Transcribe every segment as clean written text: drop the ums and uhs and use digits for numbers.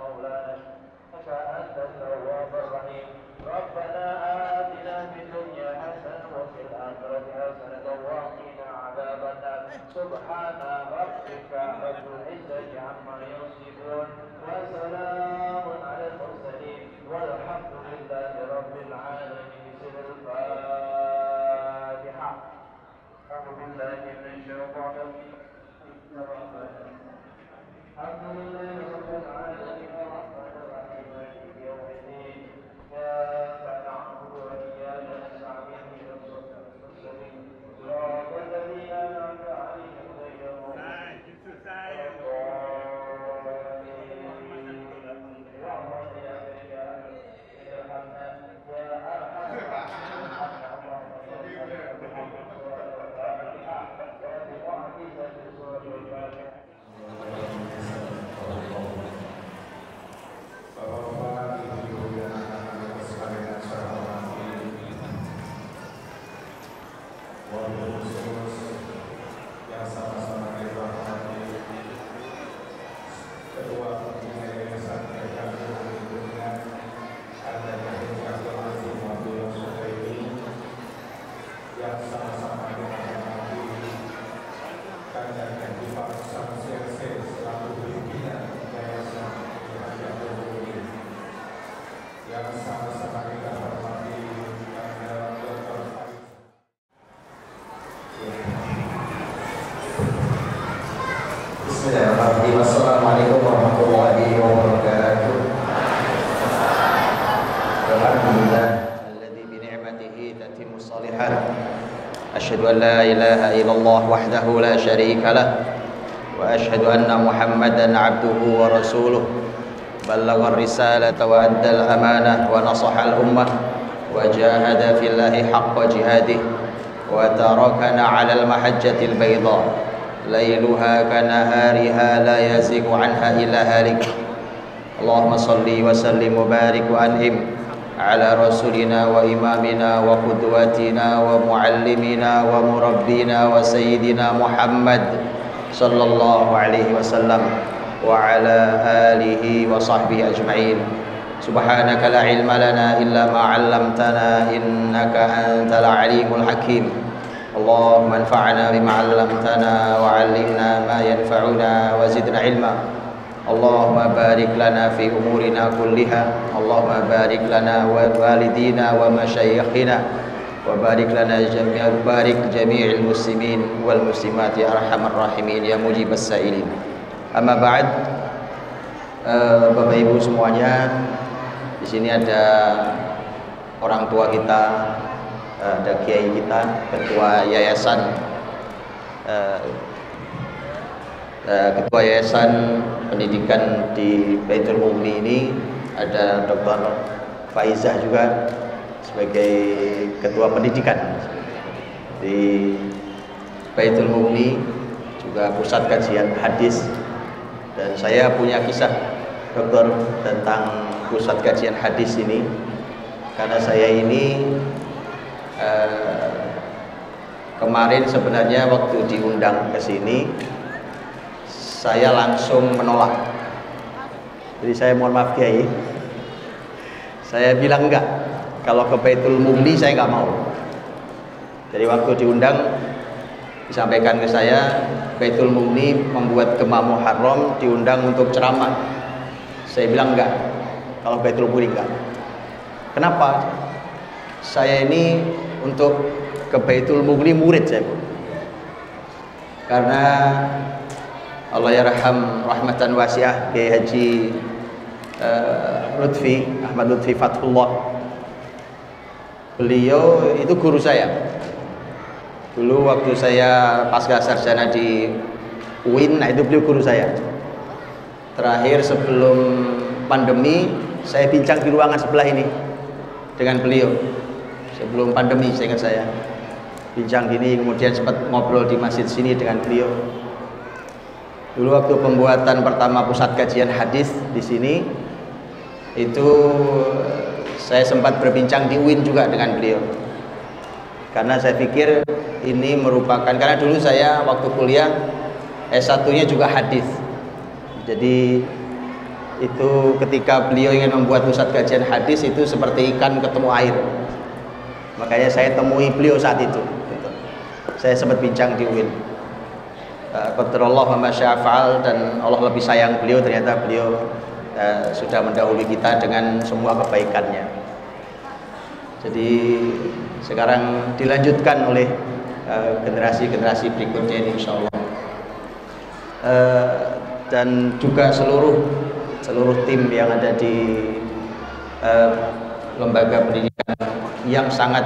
مولانا إنك أنت التواب الرحيم ربنا آتنا في الدنيا حسنة وفي الآخرة حسنة وقنا عذاب النار سبحان ربك رب العزة عما يصفون وسلام على المرسلين والحمد لله رب العالمين. سر الفاتحة. أعوذ بالله من الشيطان الرجيم. الحمد لله رب العالمين الرحمن الرحيم مالك يوم الدين إياك نعبد وإياك نستعين اهدنا الصراط المستقيم صراط الذين أنعمت عليهم غير المغضوب عليهم Bismillahirrahmanirrahim. Assalamualaikum warahmatullahi wabarakatuh. Alhamdulillah alladzi bi ni'matihi tatimmu shalihat. Asyhadu an la ilaha illallah wahdahu la syarika lah wa asyhadu anna Muhammadan 'abduhu wa rasuluh. Ballagha ar-risalata wa adda al-amanah wa nasaha al-ummah wa jahada fillahi haqqa jihadih wa tarakana 'ala al-mahajjati al-bayda. ليلها كنهارها لا يزيغ عنها إلا هالك. اللهم صل وسلم وبارك وأنعم على رسولنا وإمامنا وقدوتنا ومعلمنا ومربينا وسيدنا محمد صلى الله عليه وسلم وعلى آله وصحبه أجمعين. سبحانك لا علم لنا إلا ما علمتنا إنك أنت العليم الحكيم. اللهم انفعنا بما علمتنا وعلمنا ما ينفعنا وزدنا علما. اللهم بارك لنا في أمورنا كلها. اللهم بارك لنا ووالدينا ومشايخنا وبارك لنا جميع المسلمين والمسلمات يا أرحم الراحمين يا مجيب السائلين. Amma ba'd. Bapak Ibu semuanya, di sini ada orang tua kita, ada kiai kita, ketua yayasan pendidikan di Baitul Mughni ini, ada Dr. Faizah juga sebagai ketua pendidikan di Baitul Mughni, juga pusat kajian hadis. Dan saya punya kisah, Dokter, tentang pusat kajian hadis ini, karena saya ini kemarin sebenarnya waktu diundang ke sini saya langsung menolak. Jadi saya mohon maaf Kiai, saya bilang enggak, kalau ke Baitul Mughni saya enggak mau. Jadi waktu diundang disampaikan ke saya, Baitul Mughni membuat Gemah Muharram, diundang untuk ceramah. Saya bilang enggak, kalau Baitul Mughni enggak. Kenapa? Saya ini untuk ke Baitul Mughni murid saya, Bu. Karena Allah yarham rahmatan wasi'ah Kiai Haji Lutfi, Ahmad Lutfi Fathullah. Beliau itu guru saya. Dulu waktu saya pasca sarjana di UIN, nah itu beliau guru saya. Terakhir sebelum pandemi, saya bincang di ruangan sebelah ini dengan beliau. Sebelum pandemi, saya ingat saya bincang gini, kemudian sempat ngobrol di masjid sini dengan beliau. Dulu waktu pembuatan pertama pusat kajian hadis di sini, itu saya sempat berbincang di UIN juga dengan beliau. Karena saya pikir ini merupakan, karena dulu saya waktu kuliah S1-nya juga hadis. Jadi Itu ketika beliau ingin membuat pusat kajian hadis itu seperti ikan ketemu air. Makanya saya temui beliau saat itu. Saya sempat bincang di UIN. Qadarullah wa ma syaa fa'al, dan Allah lebih sayang beliau, ternyata beliau sudah mendahului kita dengan semua kebaikannya. Jadi sekarang dilanjutkan oleh generasi-generasi berikutnya ini insyaallah. Dan juga seluruh tim yang ada di lembaga pendidikan yang sangat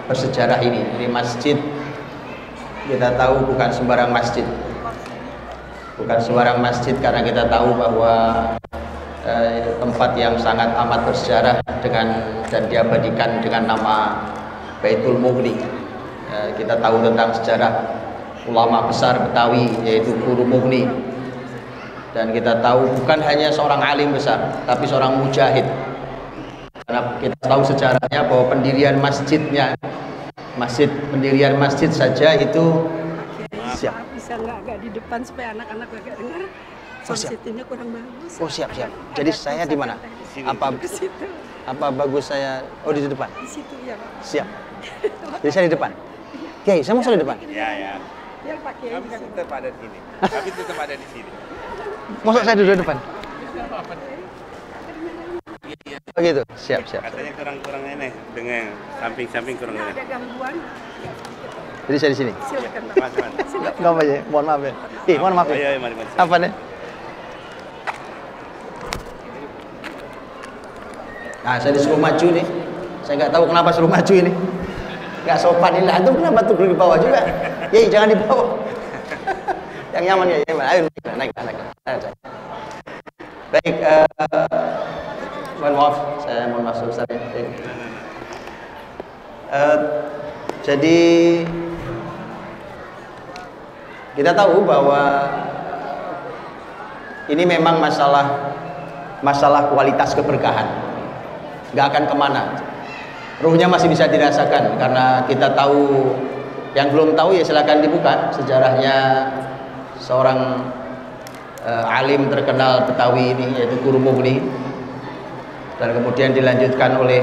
bersejarah ini. Ini masjid, kita tahu bukan sembarang masjid. Bukan sembarang masjid karena kita tahu bahwa tempat yang sangat amat bersejarah dan diabadikan dengan nama Baitul Mughni. Kita tahu tentang sejarah ulama besar Betawi yaitu Guru Mughni. Dan kita tahu bukan hanya seorang alim besar, tapi seorang mujahid. Karena kita tahu sejarahnya bahwa pendirian pendirian masjid saja itu siap. Bisa agak di depan supaya anak-anak agak dengar. Positifnya kurang bagus. Oh siap. Jadi saya di mana? Apa bagus saya? Oh di depan. Di situ ya, Pak. Siap. Jadi saya di depan. Kiai, saya mau di depan. Ya. Biar Pak Kiai Kami bisa. tetap ada di sini. Kami tetap ada di sini. Masuk saya duduk di depan. Oh gitu. Siap. Katanya kurang ini dengan samping kurang ini. Ada gangguan. Jadi saya di sini. Silakan Pak. Mas. Enggak apa ya. Mohon maaf ya. Mohon maaf ya. Ayo, mari. Apa nih? Nah, saya disuruh maju nih. Saya nggak tahu kenapa suruh maju ini. Nggak sopan ini. Antum kenapa tuh di bawah juga? Yai, jangan di bawah. Yang nyaman ya. Ayo naik. Baik. Mohon maaf, saya mohon maaf Ustaz. Jadi kita tahu bahwa ini memang masalah kualitas keberkahan, nggak akan kemana. Ruhnya masih bisa dirasakan karena kita tahu. Yang belum tahu ya silakan dibuka sejarahnya seorang alim terkenal Betawi ini yaitu Guru Mughni, dan kemudian dilanjutkan oleh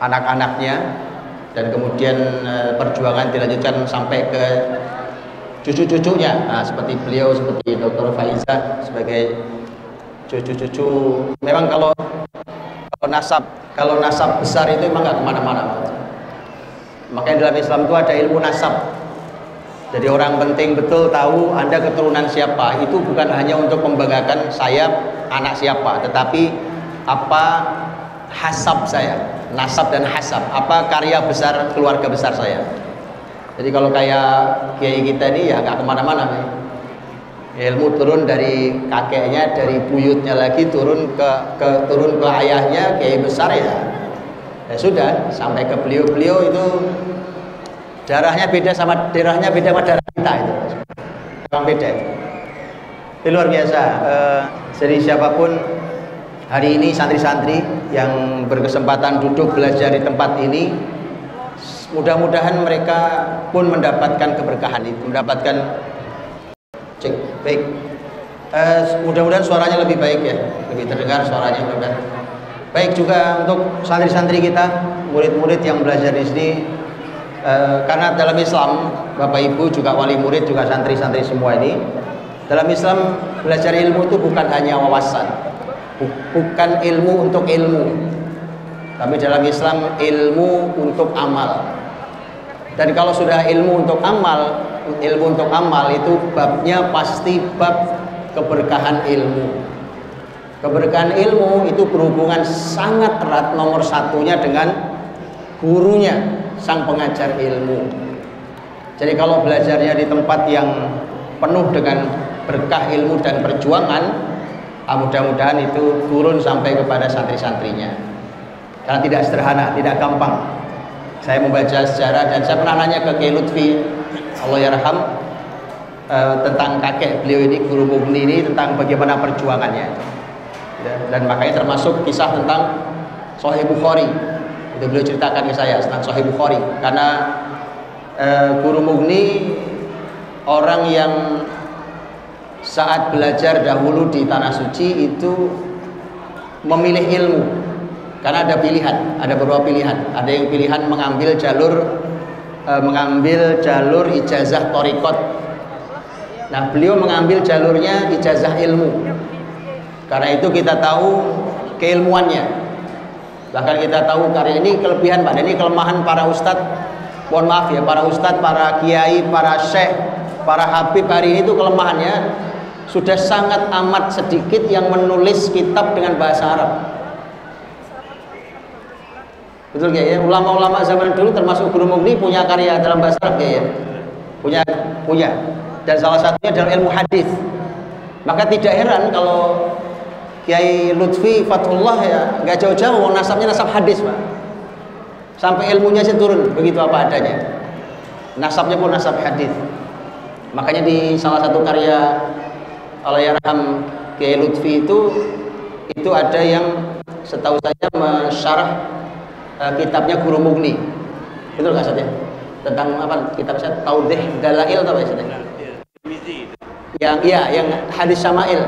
anak-anaknya, dan kemudian perjuangan dilanjutkan sampai ke cucu-cucunya. Nah, seperti beliau, seperti Dr. Faizah sebagai cucu-cucu. Memang kalau nasab besar itu memang nggak kemana-mana. Makanya dalam Islam itu ada ilmu nasab. Jadi orang penting betul tahu Anda keturunan siapa. Itu bukan hanya untuk membanggakan saya anak siapa, tetapi apa hasab saya, nasab dan hasab, apa karya besar keluarga besar saya. Jadi kalau kayak kiai kita ini ya nggak kemana-mana. Ilmu turun dari kakeknya, dari buyutnya lagi turun ke ayahnya, kiai besar ya sudah sampai ke beliau itu darahnya beda sama darah kita itu. Memang beda itu luar biasa. Jadi siapapun hari ini santri-santri yang berkesempatan duduk belajar di tempat ini, mudah-mudahan mereka pun mendapatkan keberkahan itu, mendapatkan cek baik. Mudah-mudahan suaranya lebih baik ya, lebih terdengar suaranya mudah-mudahan. Baik juga untuk santri-santri kita, murid-murid yang belajar di sini, karena dalam Islam Bapak Ibu juga wali murid juga santri-santri semua ini, dalam Islam belajar ilmu itu bukan hanya wawasan, bukan ilmu untuk ilmu, tapi dalam Islam ilmu untuk amal. Dan kalau sudah ilmu untuk amal itu babnya pasti bab keberkahan ilmu. Keberkahan ilmu itu berhubungan sangat erat nomor satunya dengan gurunya, sang pengajar ilmu. Jadi kalau belajarnya di tempat yang penuh dengan berkah ilmu dan perjuangan, mudah-mudahan itu turun sampai kepada santri-santrinya. Karena tidak sederhana, tidak gampang. Saya membaca sejarah dan saya pernah nanya ke Kiai Lutfi, Allah yarham, tentang kakek beliau ini, Guru Mughni ini, tentang bagaimana perjuangannya. Dan makanya termasuk kisah tentang Sahih Bukhari. Itu beliau ceritakan ke saya tentang Sahih Bukhari. Karena Guru Mughni orang yang saat belajar dahulu di tanah suci itu memilih ilmu, karena ada pilihan, ada beberapa pilihan. Ada yang pilihan mengambil jalur ijazah thariqat. Nah, beliau mengambil jalurnya ijazah ilmu. Karena itu kita tahu keilmuannya. Bahkan kita tahu karya ini kelebihan Pak, dan ini kelemahan para ustadz. Mohon maaf ya, para ustadz, para kiai, para syekh, para habib hari ini itu kelemahannya sudah sangat amat sedikit yang menulis kitab dengan bahasa Arab. Betul gak ya? Ulama-ulama zaman dulu termasuk Guru Mugni punya karya dalam bahasa Arab gak ya? Punya. Dan salah satunya dalam ilmu hadis. Maka tidak heran kalau Kiai Lutfi Fathullah ya nggak jauh-jauh, nasabnya nasab hadis Pak. Sampai ilmunya sih turun begitu apa adanya. Nasabnya pun nasab hadis. Makanya di salah satu karya Allahyarham Kiai Lutfi itu ada yang setahu saya mensyarah kitabnya Guru Mugni. Betul nggak Ustaz ya? Tentang apa kitab saya Taudhih Dalail atau apa Ustaz ya? Yang hadis Syama'il.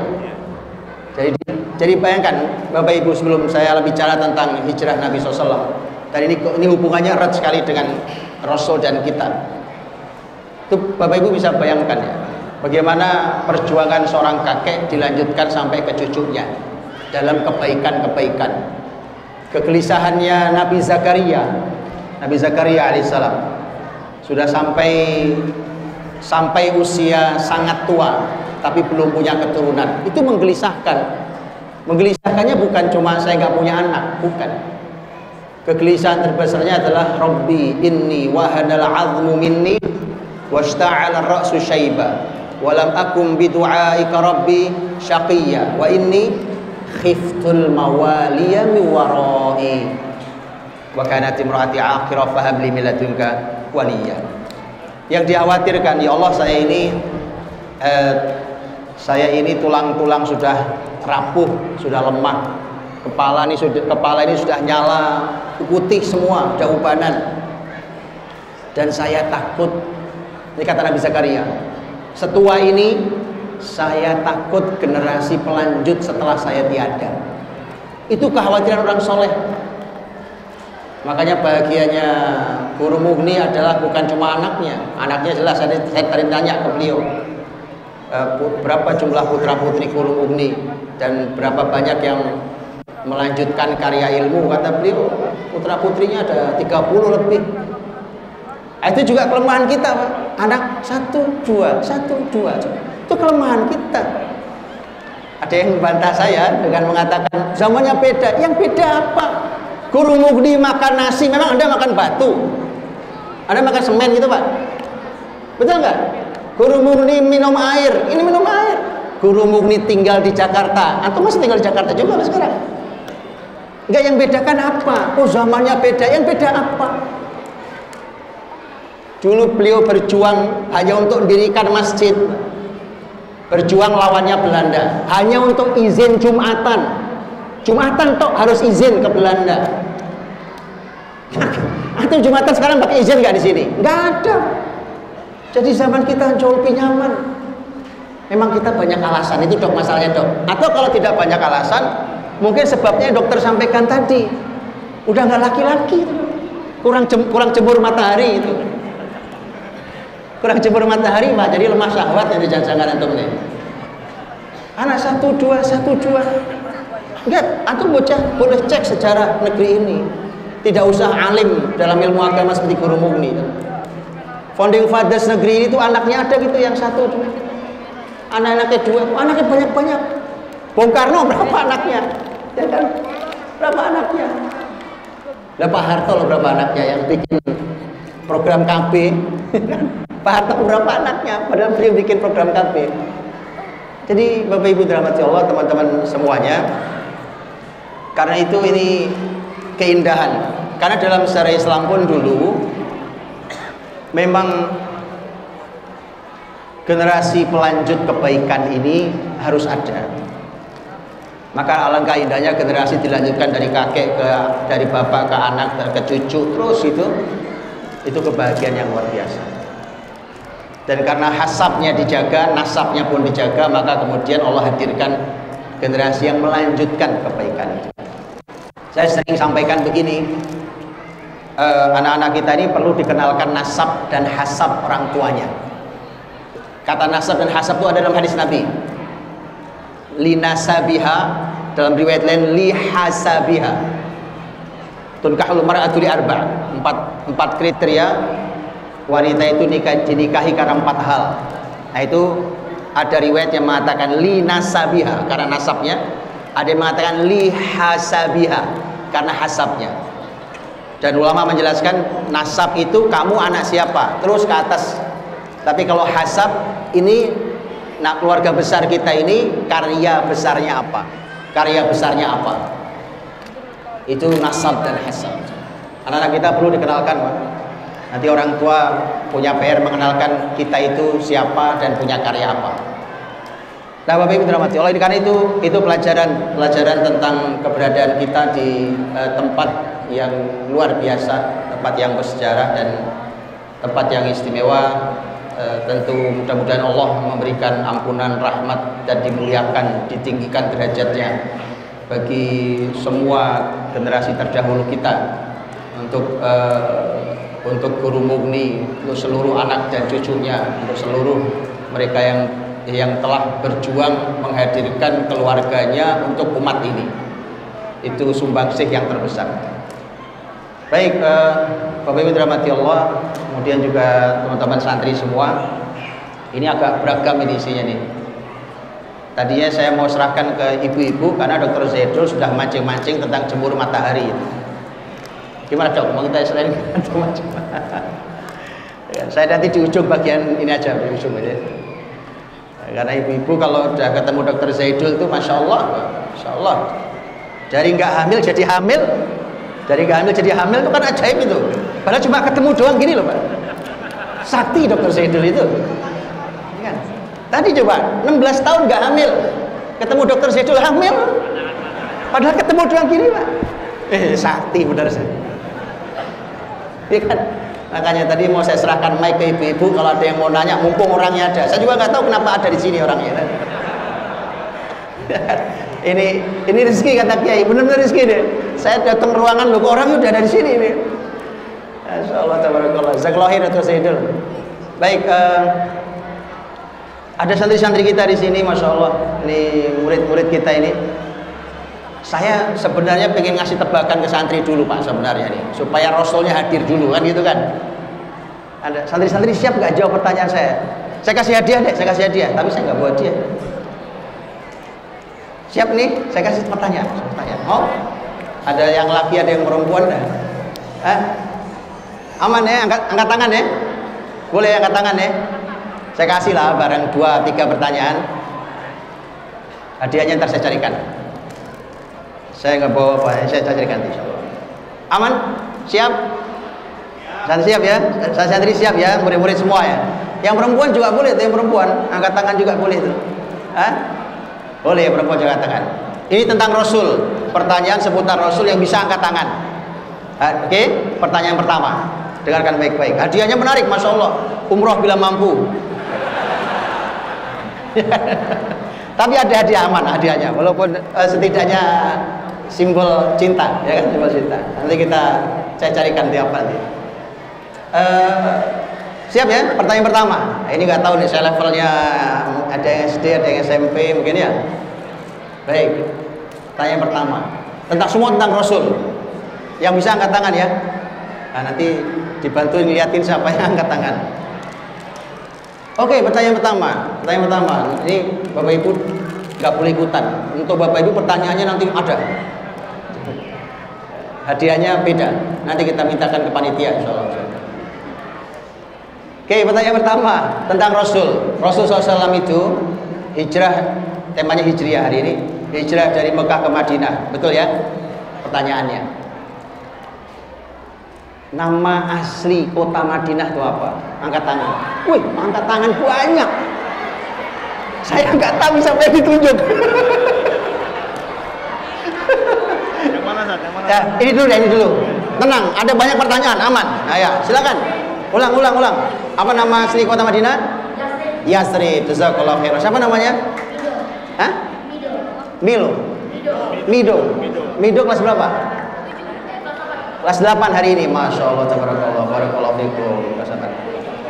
Jadi bayangkan Bapak Ibu, sebelum saya bicara tentang hijrah Nabi SAW, dan ini hubungannya erat sekali dengan Rasul dan kita. Itu Bapak Ibu bisa bayangkan ya, bagaimana perjuangan seorang kakek dilanjutkan sampai ke cucunya dalam kebaikan-kebaikan. Kegelisahannya Nabi Zakaria alaihissalam sudah sampai usia sangat tua tapi belum punya keturunan. Itu menggelisahkannya bukan cuma saya nggak punya anak, bukan. Kegelisahan terbesarnya adalah Rabbi inni wahanal azmu minni washta'ala ar-ra'su syaiba wa lam akum bidu'aika rabbi syaqiyya wa inni khiftul mawaliya min warai wa kanat imraati aqira fahab li min ladunka waliya. Yang dikhawatirkan, ya Allah, saya ini tulang-tulang sudah rapuh, sudah lemah, kepala ini sudah nyala, putih semua, sudah ubanan, dan saya takut. Ini kata Nabi Zakaria, setua ini saya takut generasi pelanjut setelah saya tiada. Itu kekhawatiran orang soleh. Makanya bahagianya Guru Mugni adalah bukan cuma anaknya jelas. Saya tadi tanya ke beliau, berapa jumlah putra-putri Guru Mugni dan berapa banyak yang melanjutkan karya ilmu. Kata beliau, putra-putrinya ada 30 lebih. Itu juga kelemahan kita Pak. Anak 1, 2 itu kelemahan kita. Ada yang membantah saya dengan mengatakan zamannya beda. Yang beda apa? Guru Mugni makan nasi, memang Anda makan batu, Anda makan semen gitu Pak, betul nggak? Guru Mugni minum air, ini minum air. Guru Mugni tinggal di Jakarta, antum masih tinggal di Jakarta juga Pak sekarang? Enggak, yang bedakan apa? Oh zamannya beda, yang beda apa? Dulu beliau berjuang hanya untuk mendirikan masjid, berjuang lawannya Belanda, hanya untuk izin Jumatan tok harus izin ke Belanda. Atau Jumatan sekarang pakai izin nggak di sini? Nggak ada. Jadi zaman kita jauh lebih nyaman. Memang kita banyak alasan, itu dok masalahnya dok. Atau kalau tidak banyak alasan, mungkin sebabnya yang dokter sampaikan tadi, udah nggak laki-laki, kurang jemur matahari itu. Kurang jemur matahari Pak, jadi lemah syahwat yang dijanjikan antum nih. Anak 1, 2. Enggak, antum bocah boleh cek sejarah negeri ini. Tidak usah alim dalam ilmu agama seperti Guru Mugni. Founding Fathers negeri ini tuh anaknya ada gitu yang 1, 2. Anak-anaknya 2, anaknya banyak-banyak. Bung Karno berapa anaknya? Ya kan? Berapa anaknya? Lah Pak Harto loh berapa anaknya yang bikin program KB? Pak Harto berapa anaknya? Padahal beliau bikin program KB. Jadi Bapak Ibu dirahmati Allah, teman-teman semuanya, karena itu ini keindahan. Karena dalam sejarah Islam pun dulu memang generasi pelanjut kebaikan ini harus ada. Maka alangkah indahnya generasi dilanjutkan dari kakek dari bapak ke anak ke cucu terus itu kebahagiaan yang luar biasa. Dan karena hasabnya dijaga, nasabnya pun dijaga, maka kemudian Allah hadirkan generasi yang melanjutkan kebaikan itu. Saya sering sampaikan begini, anak-anak kita ini perlu dikenalkan nasab dan hasab orang tuanya. Kata nasab dan hasab itu ada dalam hadis Nabi. Linasabiha, dalam riwayat lain lihasabiha. Tunkahul mar'atu li arba'. Empat kriteria wanita itu dinikahi karena 4 hal. Nah itu ada riwayat yang mengatakan linasabiha karena nasabnya, ada yang mengatakan lihasabiha karena hasabnya. Dan ulama menjelaskan nasab itu kamu anak siapa, terus ke atas. Tapi kalau hasab ini, nah keluarga besar kita ini karya besarnya apa? Karya besarnya apa? Itu nasab dan hasab. Anak-anak kita perlu dikenalkan, Pak. Nanti orang tua punya PR mengenalkan kita itu siapa dan punya karya apa. Nah, Bapak Ibu dirahmati Allah, karena itu pelajaran tentang keberadaan kita di tempat yang luar biasa, tempat yang bersejarah dan tempat yang istimewa. Tentu mudah-mudahan Allah memberikan ampunan, rahmat, dan dimuliakan, ditinggikan derajatnya bagi semua generasi terdahulu kita, untuk guru murni, untuk seluruh anak dan cucunya, untuk seluruh mereka yang telah berjuang menghadirkan keluarganya untuk umat ini. Itu sumbangsih yang terbesar. Baik, Bapak Ibu dirahmati Allah, kemudian juga teman-teman santri semua, ini agak beragam ini isinya nih. Tadinya saya mau serahkan ke ibu-ibu karena Dr. Zaidul sudah mancing-mancing tentang jemur matahari. Gimana dok? Mau kita selain macam saya nanti di ujung bagian ini aja, di ujung aja. Karena ibu-ibu kalau udah ketemu Dr. Zaidul itu Masya Allah, dari nggak hamil jadi hamil, dari nggak hamil jadi hamil itu kan ajaib itu. Padahal cuma ketemu doang gini loh Pak. Sakti Dr. Zaidul itu. Kan? Tadi coba 16 tahun nggak hamil, ketemu Dr. Zaidul hamil, padahal ketemu doang gini Pak. Sakti benar saya. Ya kan? Makanya tadi mau saya serahkan mic ke ibu-ibu, kalau ada yang mau nanya, mumpung orangnya ada. Saya juga nggak tahu kenapa ada di sini orangnya. ini rezeki kata Kiai, benar-benar rezeki deh. Saya datang ke ruangan loh, kok orangnya udah ada di sini ini. Insyaallah tabarakallah. Jazakallahu khairan Dr. Zaidul. Baik, ada santri-santri kita di sini, Masya Allah. Ini murid-murid kita ini. Saya sebenarnya pengen ngasih tebakan ke santri dulu Pak sebenarnya nih, supaya Rasulnya hadir dulu kan gitu kan. Ada santri-santri siap nggak jawab pertanyaan saya? Saya kasih hadiah deh, saya kasih hadiah, tapi saya nggak buat dia. Siap nih, saya kasih pertanyaan. Mau? Ada yang laki, ada yang perempuan dah. Aman ya, angkat tangan ya. Boleh angkat tangan ya. Saya kasih lah bareng 2-3 pertanyaan. Hadiahnya ntar saya carikan. Saya nggak bawa apa, saya carikan insyaallah. Aman? Siap? Santri siap ya? Santri siap ya? Murid-murid semua ya? Yang perempuan juga boleh, yang perempuan angkat tangan juga boleh tuh. Boleh perempuan juga angkat tangan. Ini tentang Rasul, pertanyaan seputar Rasul yang bisa angkat tangan. Oke, pertanyaan pertama, dengarkan baik-baik. Hadiahnya menarik, Masya Allah. Umroh bila mampu. Tapi ada hadiah aman, hadiahnya, walaupun setidaknya simbol cinta, ya kan, simbol cinta. Nanti saya carikan tiap nanti. Siap ya? Pertanyaan pertama. Ini nggak tahu nih, saya levelnya ada yang SD, ada yang SMP, mungkin ya. Baik. Pertanyaan pertama. Semua tentang Rasul. Yang bisa angkat tangan ya. Nah, nanti dibantu ngeliatin siapa yang angkat tangan. Oke, pertanyaan pertama. Pertanyaan pertama. Ini Bapak Ibu nggak boleh ikutan. Untuk Bapak Ibu pertanyaannya nanti ada. Hadiahnya beda. Nanti kita mintakan ke panitia insyaallah. Oke, pertanyaan pertama tentang Rasul. Rasul SAW itu hijrah, temanya hijriah hari ini. Hijrah dari Mekah ke Madinah. Betul ya? Pertanyaannya. Nama asli kota Madinah itu apa? Angkat tangan. Wih, angkat tangan banyak. Saya nggak tahu siapa yang ditunjuk. Yang mana Ustaz? Yang mana? Ya, ini dulu. Tenang, ada banyak pertanyaan, aman. Nah, ya, silakan. Ulang. Apa nama asli kota Madinah? Yasrib. Jazakallahu khairan. Siapa namanya? Hah? Milo. Mido kelas berapa? Kelas 8 hari ini. Masya Allah, tabarakallah, barakallahu fikum.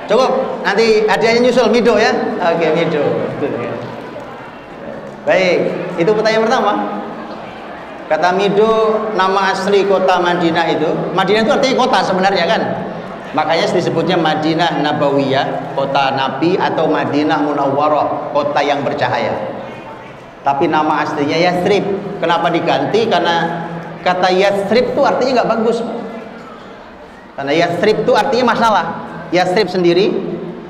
Cukup, nanti hadiahnya nyusul Mido ya. Oke, Mido. Baik, itu pertanyaan pertama. Kata Mido, nama asli kota Madinah itu. Madinah itu artinya kota sebenarnya kan. Makanya disebutnya Madinah Nabawiyah, kota Nabi, atau Madinah Munawwarah, kota yang bercahaya. Tapi nama aslinya Yasrib. Kenapa diganti? Karena kata Yasrib itu artinya nggak bagus. Karena Yasrib itu artinya masalah. Yasrib sendiri,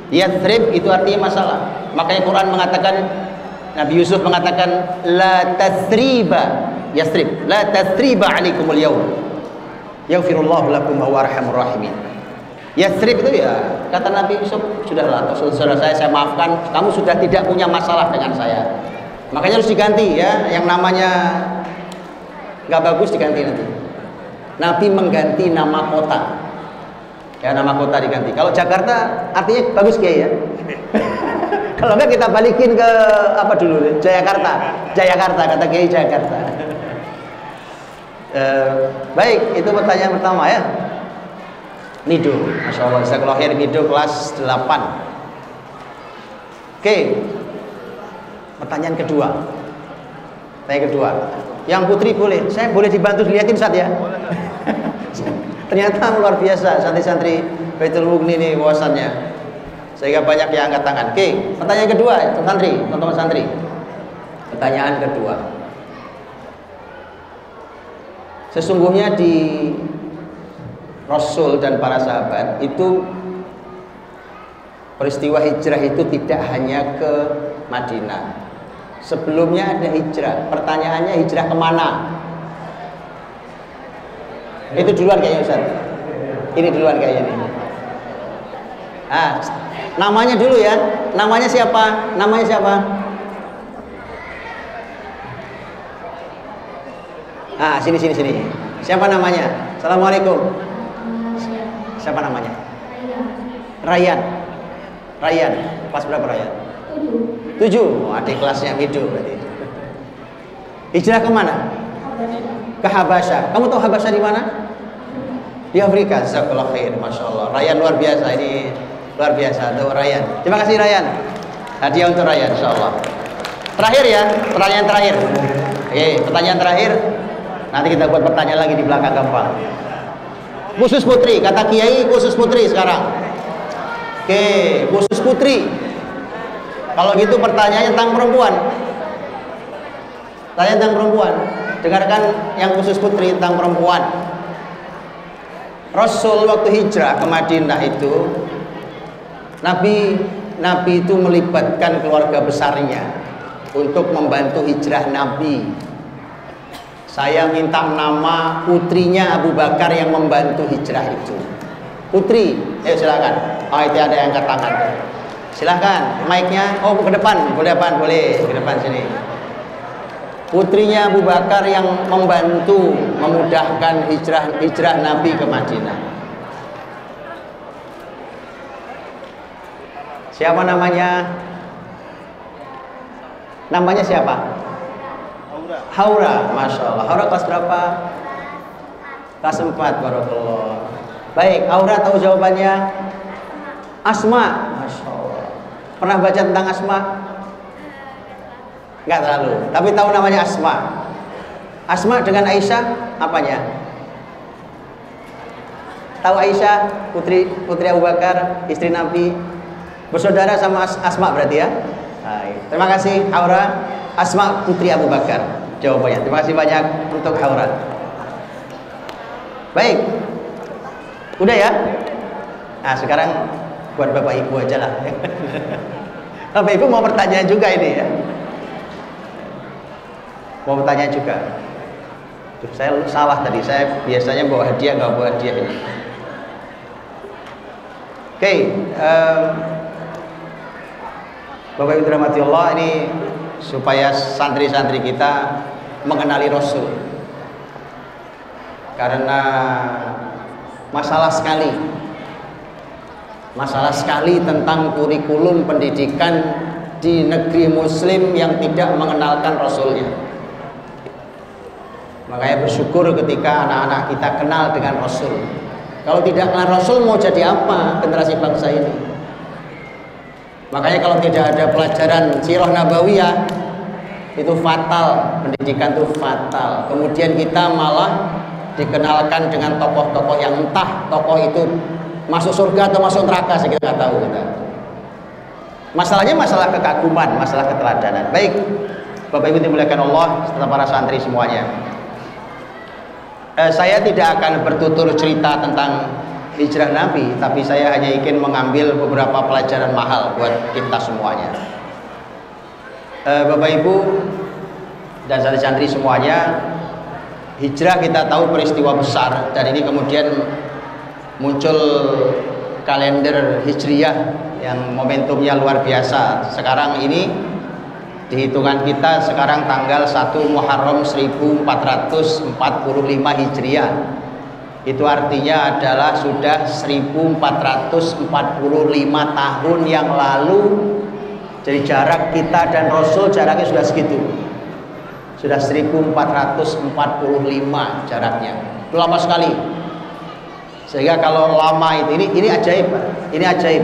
Yasrib itu artinya masalah. Makanya Quran mengatakan, Nabi Yusuf mengatakan, la tasriba Yasrib, la tasriba alaikumul yawm, yaghfirullahu lakum wa arhamur rahimin. Yasrib itu ya, kata Nabi Yusuf, sudahlah, saudara saya maafkan, kamu sudah tidak punya masalah dengan saya. Makanya harus diganti ya, yang namanya nggak bagus diganti nanti. Nabi mengganti nama kota. Ya, nama kota diganti. Kalau Jakarta artinya bagus Kiai ya. Kalau enggak kita balikin ke apa dulu? Jayakarta. Jayakarta, kata Kiai Jakarta. Baik, itu pertanyaan pertama ya. Mido, Masya Allah, saya lahir Mido kelas 8. Oke. Pertanyaan kedua. Yang putri boleh, saya boleh dibantu dilihatin Ustaz ya. Ternyata luar biasa santri-santri Baitul Mughni ini wawasannya, sehingga banyak yang angkat tangan. Oke, pertanyaan kedua, teman-teman santri. Pertanyaan kedua. Sesungguhnya di Rasul dan para sahabat itu peristiwa hijrah itu tidak hanya ke Madinah. Sebelumnya ada hijrah. Pertanyaannya hijrah kemana? Itu duluan kayaknya Ustaz. Ini duluan kayaknya nih. Namanya dulu ya. Namanya siapa? Sini. Siapa namanya? Assalamualaikum. Siapa namanya? Ryan. Kelas berapa Ryan? 7. Adik kelasnya Mido berarti. Hijrah kemana? Ke Habasyah. Kamu tahu Habasyah di mana? Di Afrika. Jazakallahu khair, Masya Allah. Ryan luar biasa, ini luar biasa. Tuh Ryan. Terima kasih Ryan. Hadiah untuk Ryan, Insya Allah. Terakhir ya, pertanyaan terakhir. Oke, pertanyaan terakhir. Nanti kita buat pertanyaan lagi di belakang gampang. Khusus putri, kata Kiai khusus putri sekarang. Oke, khusus putri. Kalau gitu pertanyaan tentang perempuan. Dengarkan yang khusus putri tentang perempuan. Rasul waktu hijrah ke Madinah itu, Nabi itu melibatkan keluarga besarnya untuk membantu hijrah Nabi. Saya minta nama putrinya Abu Bakar yang membantu hijrah itu. Putri, ayo silakan. Oh, itu ada yang angkat tangan. Silakan, mic-nya. Oh, ke depan, boleh ke depan sini. Putrinya Abu Bakar yang membantu memudahkan hijrah Nabi ke Madinah. Siapa namanya? Namanya siapa? Haura. Masya Allah. Haura kelas berapa? Kelas 4. Barakallah. Baik, Haura tahu jawabannya? Asma. Masya Allah. Pernah baca tentang Asma? Enggak terlalu, tapi tahu namanya Asma. Asma dengan Aisyah apanya? Tahu Aisyah, putri Abu Bakar, istri Nabi, bersaudara sama Asma berarti ya? Baik. Terima kasih Haura. Asma putri Abu Bakar jawabannya. Terima kasih banyak untuk Haura. Baik. Udah ya? Nah, sekarang buat Bapak Ibu aja lah. Bapak Ibu mau bertanya juga ini ya? Mau bertanya juga. Saya salah tadi, saya biasanya bawa hadiah, nggak bawa hadiah ini. Oke, Bapak Ibu dirahmati Allah, ini supaya santri-santri kita mengenali Rasul. Karena masalah sekali masalah sekali tentang kurikulum pendidikan di negeri muslim yang tidak mengenalkan Rasulnya. Makanya bersyukur ketika anak-anak kita kenal dengan Rasul. Kalau tidak kenal Rasul mau jadi apa generasi bangsa ini? Makanya kalau tidak ada pelajaran sirah nabawiyah itu fatal, pendidikan itu fatal. Kemudian kita malah dikenalkan dengan tokoh-tokoh yang entah tokoh itu masuk surga atau masuk neraka, kita nggak tahu kita. Masalahnya masalah kekaguman, masalah keteladanan. Baik, Bapak Ibu dimuliakan Allah serta para santri semuanya. Saya tidak akan bertutur cerita tentang hijrah Nabi, tapi saya hanya ingin mengambil beberapa pelajaran mahal buat kita semuanya. Bapak Ibu dan santri-santri semuanya, hijrah kita tahu peristiwa besar, dan ini kemudian muncul kalender Hijriyah yang momentumnya luar biasa. Sekarang ini di hitungan kita sekarang tanggal 1 Muharram 1445 Hijriah. Itu artinya adalah sudah 1445 tahun yang lalu. Jadi jarak kita dan Rasul jaraknya sudah segitu. Sudah 1445 jaraknya. Itu lama sekali. Sehingga kalau lama itu ini ajaib, ini ajaib.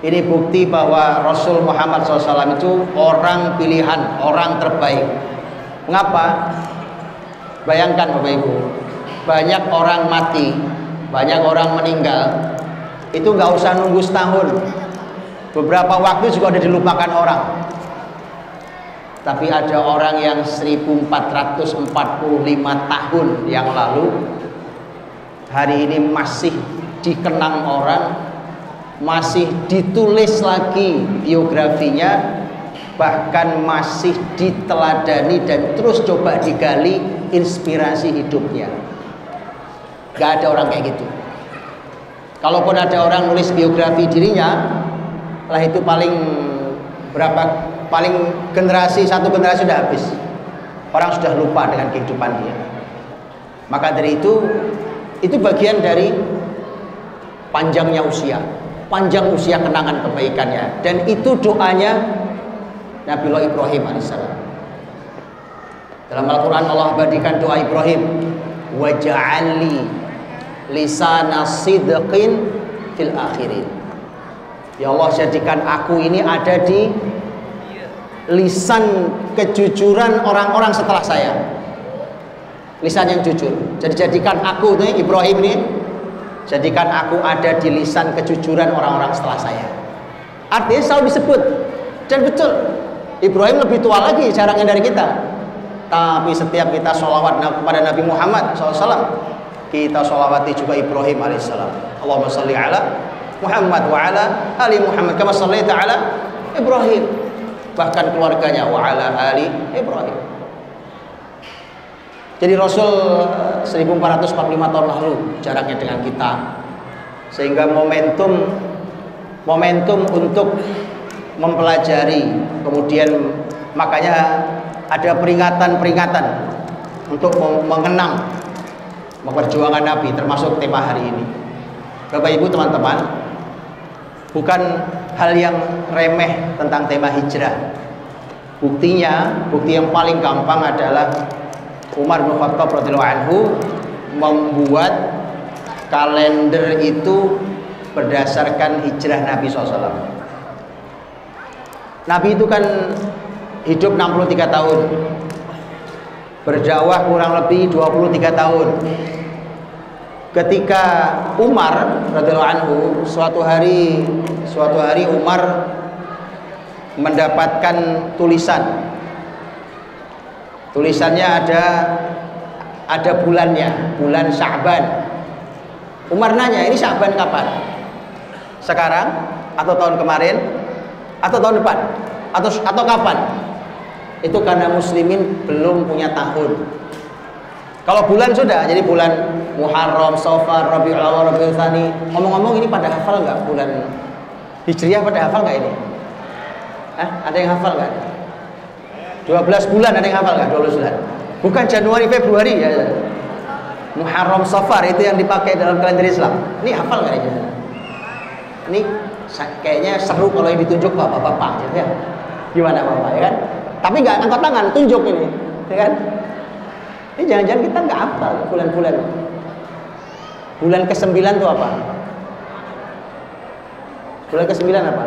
Ini bukti bahwa Rasul Muhammad SAW itu orang pilihan, orang terbaik. Mengapa? Bayangkan Bapak Ibu, banyak orang mati, banyak orang meninggal, itu nggak usah nunggu setahun, beberapa waktu juga udah dilupakan orang. Tapi ada orang yang 1445 tahun yang lalu hari ini masih dikenang orang, masih ditulis lagi biografinya, bahkan masih diteladani dan terus coba digali inspirasi hidupnya. Gak ada orang kayak gitu. Kalaupun ada orang nulis biografi dirinya, lah itu paling satu generasi sudah habis. Orang sudah lupa dengan kehidupan dia. Maka dari itu bagian dari panjangnya usia, panjang usia kenangan kebaikannya, dan itu doanya Nabiullah Ibrahim alaihissalam. Dalam Al-Quran Allah abadikan doa Ibrahim, waj'alli lisana sidqin fil akhirin. Ya Allah, jadikan aku ini ada di lisan kejujuran orang-orang setelah saya, lisan yang jujur. Jadi jadikan aku nih, Ibrahim ini, jadikan aku ada di lisan kejujuran orang-orang setelah saya. Artinya selalu disebut. Dan betul, Ibrahim lebih tua lagi jaraknya dari kita. Tapi setiap kita sholawat kepada Nabi Muhammad SAW, kita sholawati juga Ibrahim alaihissalam. Allahumma salli ala Muhammad wa ala ali Muhammad kama sallaita ala Ibrahim. Bahkan keluarganya wa ala ali Ibrahim. Jadi Rasul 1445 tahun lalu jaraknya dengan kita, sehingga momentum untuk mempelajari, kemudian makanya ada peringatan untuk mengenang perjuangan Nabi, termasuk tema hari ini. Bapak Ibu teman-teman, bukan hal yang remeh tentang tema hijrah. Bukti yang paling gampang adalah Umar bin Khattab radhiyallahu anhu membuat kalender itu berdasarkan hijrah Nabi SAW. Nabi itu kan hidup 63 tahun, berdakwah kurang lebih 23 tahun. Ketika Umar radhiyallahu anhu suatu hari Umar mendapatkan tulisannya ada bulannya, bulan Sya'ban. Umar nanya, ini Sya'ban kapan? Sekarang atau tahun kemarin atau tahun depan atau kapan? Itu karena muslimin belum punya tahun. Kalau bulan sudah, jadi bulan Muharram, Safar, Rabiul Awwal, Rabiul Tsani. Ngomong-ngomong, ini pada hafal nggak bulan Hijriah? Pada hafal nggak ini? Ada yang hafal nggak? 12 bulan ada yang hafal nggak? 12 bulan. Bukan Januari, Februari ya. Muharram, Safar itu yang dipakai dalam kalender Islam. Ini hafal nggak ini? Ini kayaknya seru kalau yang ditunjuk bapak-bapak gitu ya. Gimana bapak ya kan? Tapi nggak angkat tangan, tunjuk ini, ya kan? Ini jangan-jangan kita nggak hafal bulan-bulan. Bulan ke-9 itu apa? Bulan ke-9 apa?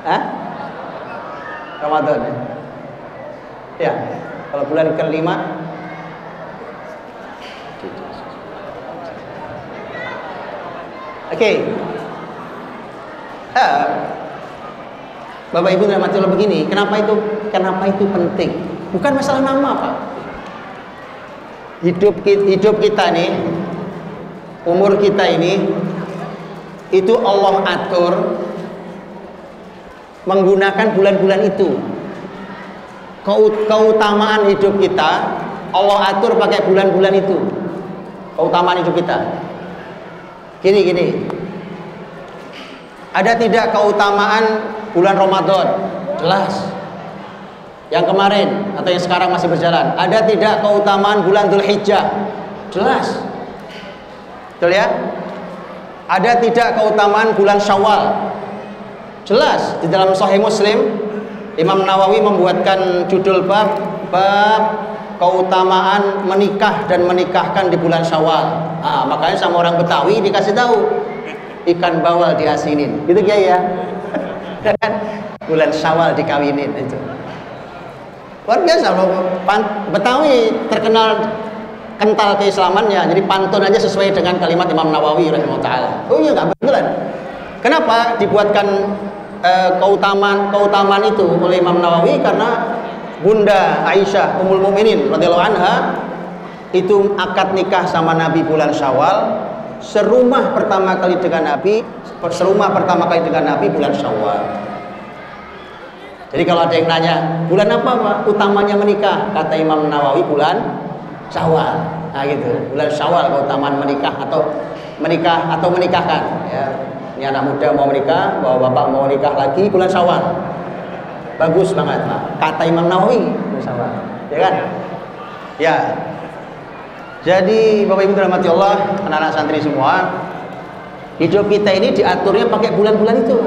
Hah? Ramadan ya? Ya, kalau bulan ke-5 oke. Bapak Ibu dirahmati Allah begini, kenapa itu penting? Bukan masalah nama, Pak. Hidup kita nih, umur kita ini, itu Allah atur menggunakan bulan-bulan itu. Keutamaan hidup kita Allah atur pakai bulan-bulan itu. Keutamaan hidup kita. Gini. Ada tidak keutamaan bulan Ramadan? Jelas. Yang kemarin atau yang sekarang masih berjalan. Ada tidak keutamaan bulan Dzulhijjah? Jelas. Betul ya? Ada tidak keutamaan bulan Syawal? Jelas. Di dalam Sahih Muslim, Imam Nawawi membuatkan judul bab keutamaan menikah dan menikahkan di bulan Syawal. Nah, makanya sama orang Betawi dikasih tahu ikan bawal diasinin, gitu ya? Kan bulan Syawal dikawinin itu. Luar biasa loh. Betawi terkenal kental keislamannya, jadi pantun aja sesuai dengan kalimat Imam Nawawi rahimahullah taala. Oh iya, nggak betulan. Kenapa dibuatkan keutamaan itu oleh Imam Nawawi? Karena Bunda Aisyah Ummul Mukminin radhiyallahu anha itu akad nikah sama Nabi bulan Syawal, serumah pertama kali dengan Nabi bulan Syawal. Jadi kalau ada yang nanya, bulan apa Pak utamanya menikah? Kata Imam Nawawi bulan Syawal. Nah gitu, bulan Syawal keutamaan menikah atau menikahkan ya. Ini anak muda mau menikah, bapak mau nikah lagi bulan Syawal. Bagus banget Pak. Kata Imam Nawawi bulan Syawal. Ya kan? Ya. Jadi Bapak Ibu dirahmati Allah, anak-anak santri semua, hidup kita ini diaturnya pakai bulan-bulan itu.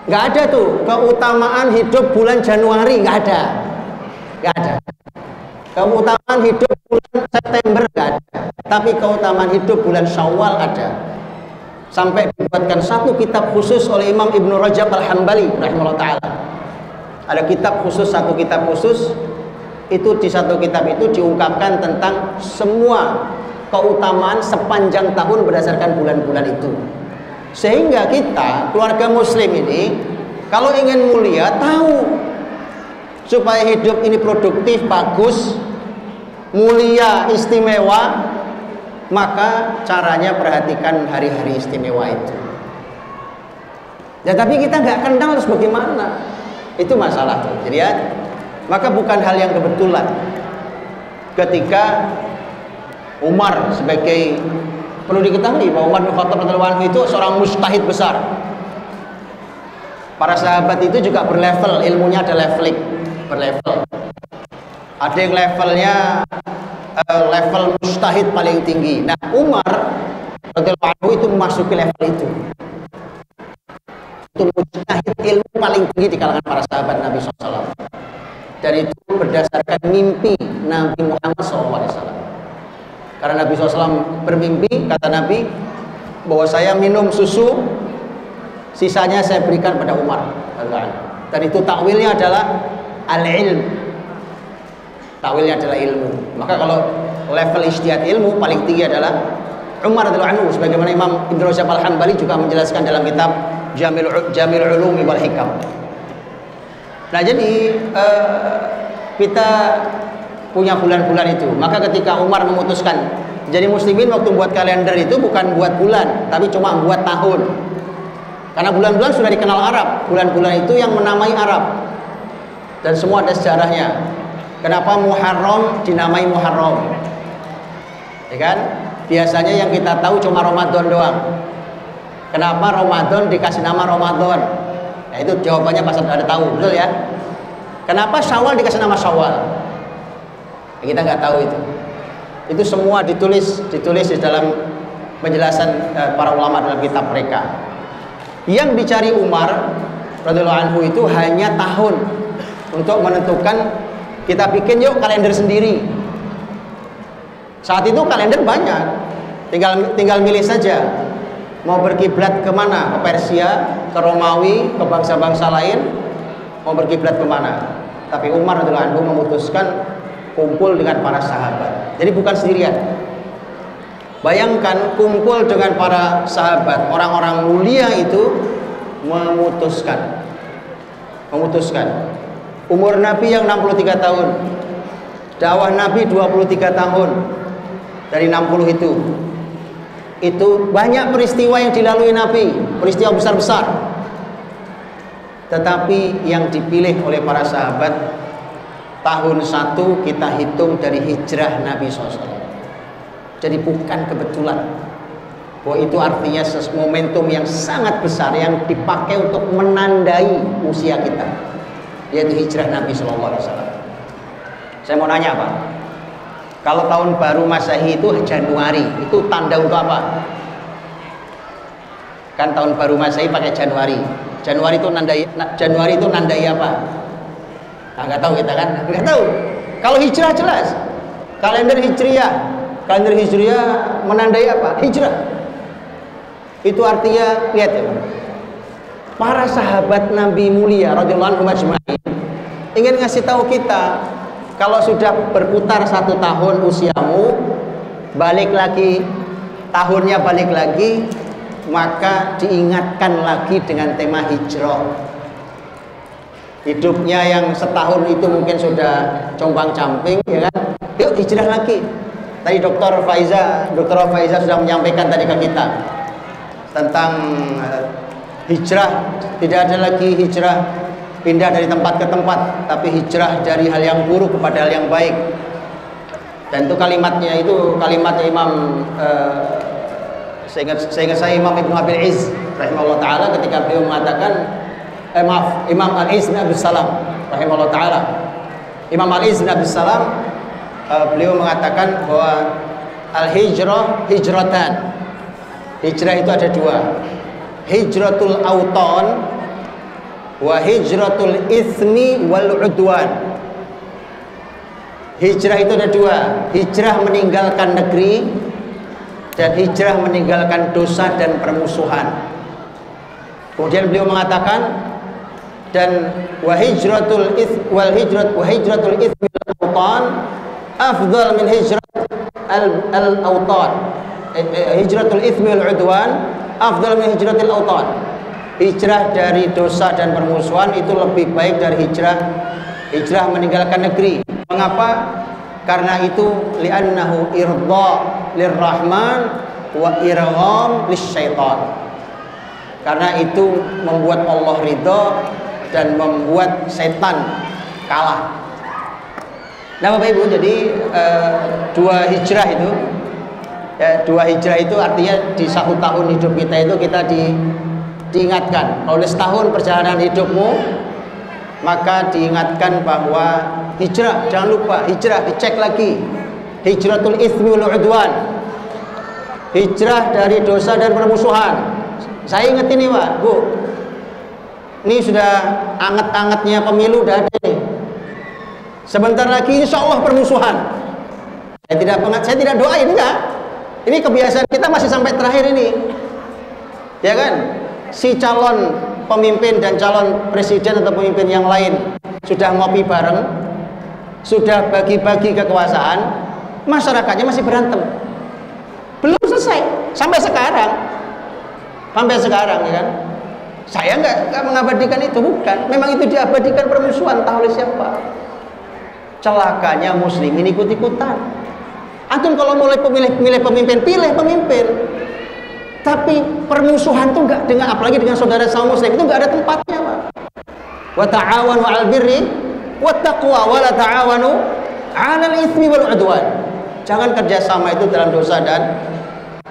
Nggak ada tuh keutamaan hidup bulan Januari, nggak ada. Keutamaan hidup bulan September nggak ada. Tapi keutamaan hidup bulan Syawal ada. Sampai dibuatkan satu kitab khusus oleh Imam Ibnu Rajab Al-Hambali rahimahullah taala. Ada satu kitab khusus. Itu di satu kitab itu diungkapkan tentang semua keutamaan sepanjang tahun berdasarkan bulan-bulan itu. Sehingga kita, keluarga muslim ini, kalau ingin mulia, tahu supaya hidup ini produktif, bagus, mulia, istimewa, maka caranya perhatikan hari-hari istimewa itu. Ya tapi kita nggak kenal harus bagaimana. Itu masalah tuh. Jadi ya, maka bukan hal yang kebetulan ketika Umar sebagai, perlu diketahui bahwa Umar bin Khattab radhiyallahu anhu itu seorang mujtahid besar. Para sahabat itu juga berlevel, ilmunya ada berlevel. Ada yang levelnya level mujtahid paling tinggi. Nah, Umar radhiyallahu anhu itu memasuki level itu. Itu mujtahid ilmu paling tinggi di kalangan para sahabat Nabi SAW. Dan itu berdasarkan mimpi Nabi Muhammad SAW. Karena Nabi SAW bermimpi, kata Nabi, bahwa saya minum susu, sisanya saya berikan pada Umar. Dan itu takwilnya adalah al-ilm. Takwilnya adalah ilmu. Maka kalau level ijtihad ilmu paling tinggi adalah Umar radhiyallahu anhu, sebagaimana Imam Ibnu Rajab Al-Hambali juga menjelaskan dalam kitab Jamil Ulumi wal Hikam. Nah jadi kita punya bulan-bulan itu. Maka ketika Umar memutuskan, jadi muslimin waktu buat kalender itu bukan buat bulan, tapi cuma buat tahun. Karena bulan-bulan sudah dikenal Arab. Bulan-bulan itu yang menamai Arab. Dan semua ada sejarahnya. Kenapa Muharram dinamai Muharram? Ya kan? Biasanya yang kita tahu cuma Ramadan doang. Kenapa Ramadan dikasih nama Ramadan? Nah itu jawabannya pas ada tahu, betul ya? Kenapa Syawal dikasih nama Syawal? Ya, kita nggak tahu itu. Itu semua ditulis di dalam penjelasan para ulama dalam kitab mereka. Yang dicari Umar radhiyallahu anhu itu hanya tahun untuk menentukan, kita bikin yuk kalender sendiri. Saat itu kalender banyak, tinggal milih saja mau berkiblat kemana, ke Persia, ke Romawi, ke bangsa-bangsa lain, mau berkiblat kemana. Tapi Umar radhiyallahu anhu memutuskan kumpul dengan para sahabat. Jadi bukan sendirian. Bayangkan kumpul dengan para sahabat, orang-orang mulia itu memutuskan. Umur Nabi yang 63 tahun, dakwah Nabi 23 tahun. Dari 60 itu banyak peristiwa yang dilalui Nabi, peristiwa besar-besar. Tetapi yang dipilih oleh para sahabat, tahun 1 kita hitung dari hijrah Nabi SAW. Jadi bukan kebetulan, bahwa itu artinya momentum yang sangat besar yang dipakai untuk menandai usia kita, yaitu hijrah Nabi SAW. Saya mau nanya Pak, kalau tahun baru Masehi itu Januari, itu tanda untuk apa? Kan tahun baru Masehi pakai Januari. Januari itu nandai apa? Nah, nggak tahu kita kan? Nggak tahu. Kalau hijrah jelas. Kalender hijriah menandai apa? Hijrah. Itu artinya, lihat ya, para sahabat Nabi mulia radhiyallahu anhum ajma'in ingin ngasih tahu kita, kalau sudah berputar 1 tahun usiamu, balik lagi, tahunnya balik lagi, maka diingatkan lagi dengan tema hijrah. Hidupnya yang setahun itu mungkin sudah compang-camping, ya kan? Yuk hijrah lagi. Tadi Dr. Faiza sudah menyampaikan tadi ke kita tentang hijrah. Tidak ada lagi hijrah pindah dari tempat ke tempat, tapi hijrah dari hal yang buruk kepada hal yang baik. Dan itu kalimatnya Imam saya Imam Ibnu Abil Izz rahimahullah ta'ala ketika beliau mengatakan Imam Al-Izz bin Abdus Salam rahimahullah ta'ala. Imam Al-Izz bin Abdus Salam beliau mengatakan bahwa al-hijrah hijratan. Hijrah itu ada 2. Hijratul auton wa hijratul ismi wal udwan. Hijrah itu ada 2. Hijrah meninggalkan negeri dan hijrah meninggalkan dosa dan permusuhan. Kemudian beliau mengatakan, dan wa hijratul ismi wal auton afdal min hijrat al-autan. Hijratul itsmi wal udwan afdal min hijratil autan. Hijrah dari dosa dan permusuhan itu lebih baik dari hijrah meninggalkan negeri. Mengapa? Karena itu li'annahu irda lirrahman wa irgham lisyaitan. Karena itu membuat Allah ridha dan membuat setan kalah. Nah Bapak Ibu, jadi 2 hijrah itu, ya, 2 hijrah itu artinya di 1 tahun hidup kita itu kita diingatkan. Kalau setahun perjalanan hidupmu, maka diingatkan bahwa hijrah, jangan lupa hijrah, dicek lagi. Hijratul itsmi wal udwan. Hijrah dari dosa dan permusuhan. Saya ingat ini Pak, Bu. Ini sudah anget-angetnya pemilu udah ada nih. Sebentar lagi insya Allah permusuhan. Saya tidak doain, enggak. Ini kebiasaan kita masih sampai terakhir ini, ya kan? Si calon pemimpin dan calon presiden atau pemimpin yang lain sudah ngopi bareng, sudah bagi-bagi kekuasaan, masyarakatnya masih berantem. Belum selesai sampai sekarang, ya kan? Saya nggak mengabadikan itu, bukan. Memang itu diabadikan permusuhan, entah oleh siapa. Celakanya muslimin ikut-ikutan. Antum kalau mulai milih pemimpin, pilih pemimpin. Tapi permusuhan tuh nggak, dengan apalagi dengan saudara sama muslim itu nggak ada tempatnya, Pak. Wa ta'awanu 'alal birri wat taqwa wa la ta'awanu 'alal itsmi wal 'udwan. Jangan kerjasama itu dalam dosa dan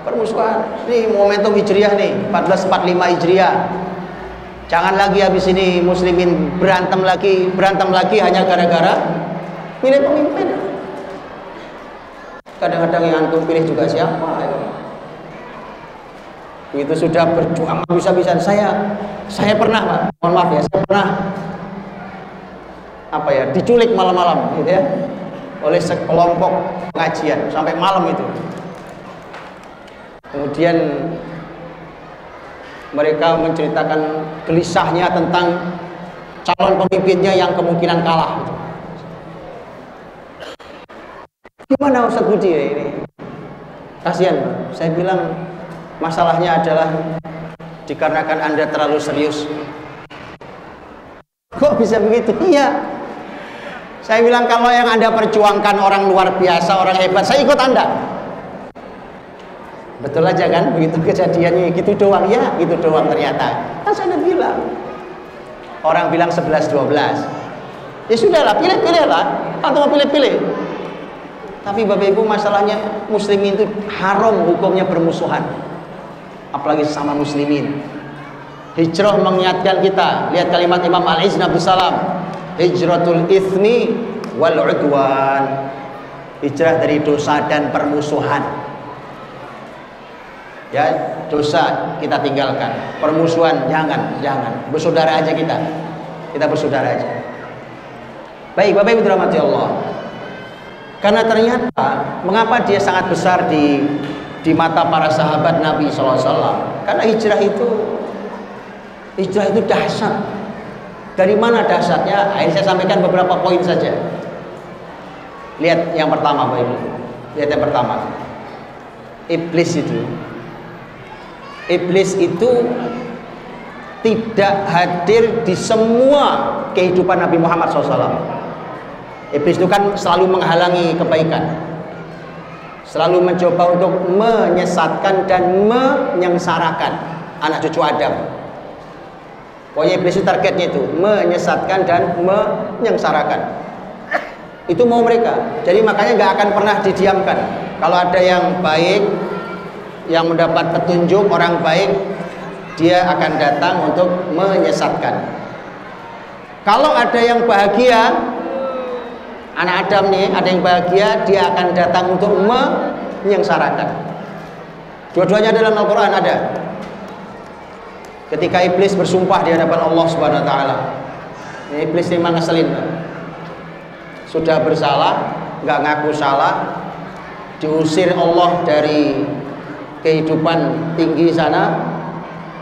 permusuhan. Ini momentum hijriah nih, 1445 hijriah. Jangan lagi habis ini muslimin berantem lagi hanya gara-gara pilih pemimpin. Kadang-kadang yang antum pilih juga siapa? Begitu sudah berjuang habis-habisan, saya pernah, Pak, mohon maaf ya, saya pernah diculik malam-malam gitu ya, oleh sekelompok pengajian sampai malam itu. Kemudian mereka menceritakan gelisahnya tentang calon pemimpinnya yang kemungkinan kalah. Gimana Ustaz Budi ini? Kasihan. Saya bilang masalahnya adalah dikarenakan Anda terlalu serius. Kok bisa begitu? Iya. Saya bilang kalau yang Anda perjuangkan orang luar biasa, orang hebat, saya ikut Anda. Betul aja kan? Begitu kejadiannya gitu doang, ya gitu doang ternyata. Kan saya udah bilang. Orang bilang 11-12. Ya sudahlah, pilih-pilih lah. Atau mau pilih-pilih. Tapi Bapak Ibu, masalahnya muslimin itu haram hukumnya bermusuhan. Apalagi sesama muslimin. Hijrah mengingatkan kita. Lihat kalimat Imam Al-Izz bin Abdus Salam. Hijratul itsmi wal udwan. Hijrah dari dosa dan permusuhan. Ya, dosa kita tinggalkan, permusuhan jangan, bersaudara aja kita bersaudara aja. Baik, Bapak Ibu dirahmati Allah. Karena ternyata mengapa dia sangat besar di mata para sahabat Nabi SAW? Karena hijrah itu dahsyat. Dari mana dahsyatnya? Ini saya sampaikan beberapa poin saja. Lihat yang pertama, Bapak Ibu. Lihat yang pertama. Iblis itu tidak hadir di semua kehidupan Nabi Muhammad SAW. Iblis itu kan selalu menghalangi kebaikan, selalu mencoba untuk menyesatkan dan menyengsarakan anak cucu Adam. Pokoknya iblis itu targetnya itu menyesatkan dan menyengsarakan. Itu mau mereka. Jadi makanya nggak akan pernah didiamkan. Kalau ada yang baik, yang mendapat petunjuk, orang baik, dia akan datang untuk menyesatkan. Kalau ada yang bahagia, anak Adam nih, ada yang bahagia, dia akan datang untuk menyengsarakan. Dua-duanya dalam Al-Quran ada. Ketika iblis bersumpah di hadapan Allah Subhanahu wa taala. Iblis memang ngeselin. Sudah bersalah, nggak ngaku salah, diusir Allah dari kehidupan tinggi sana,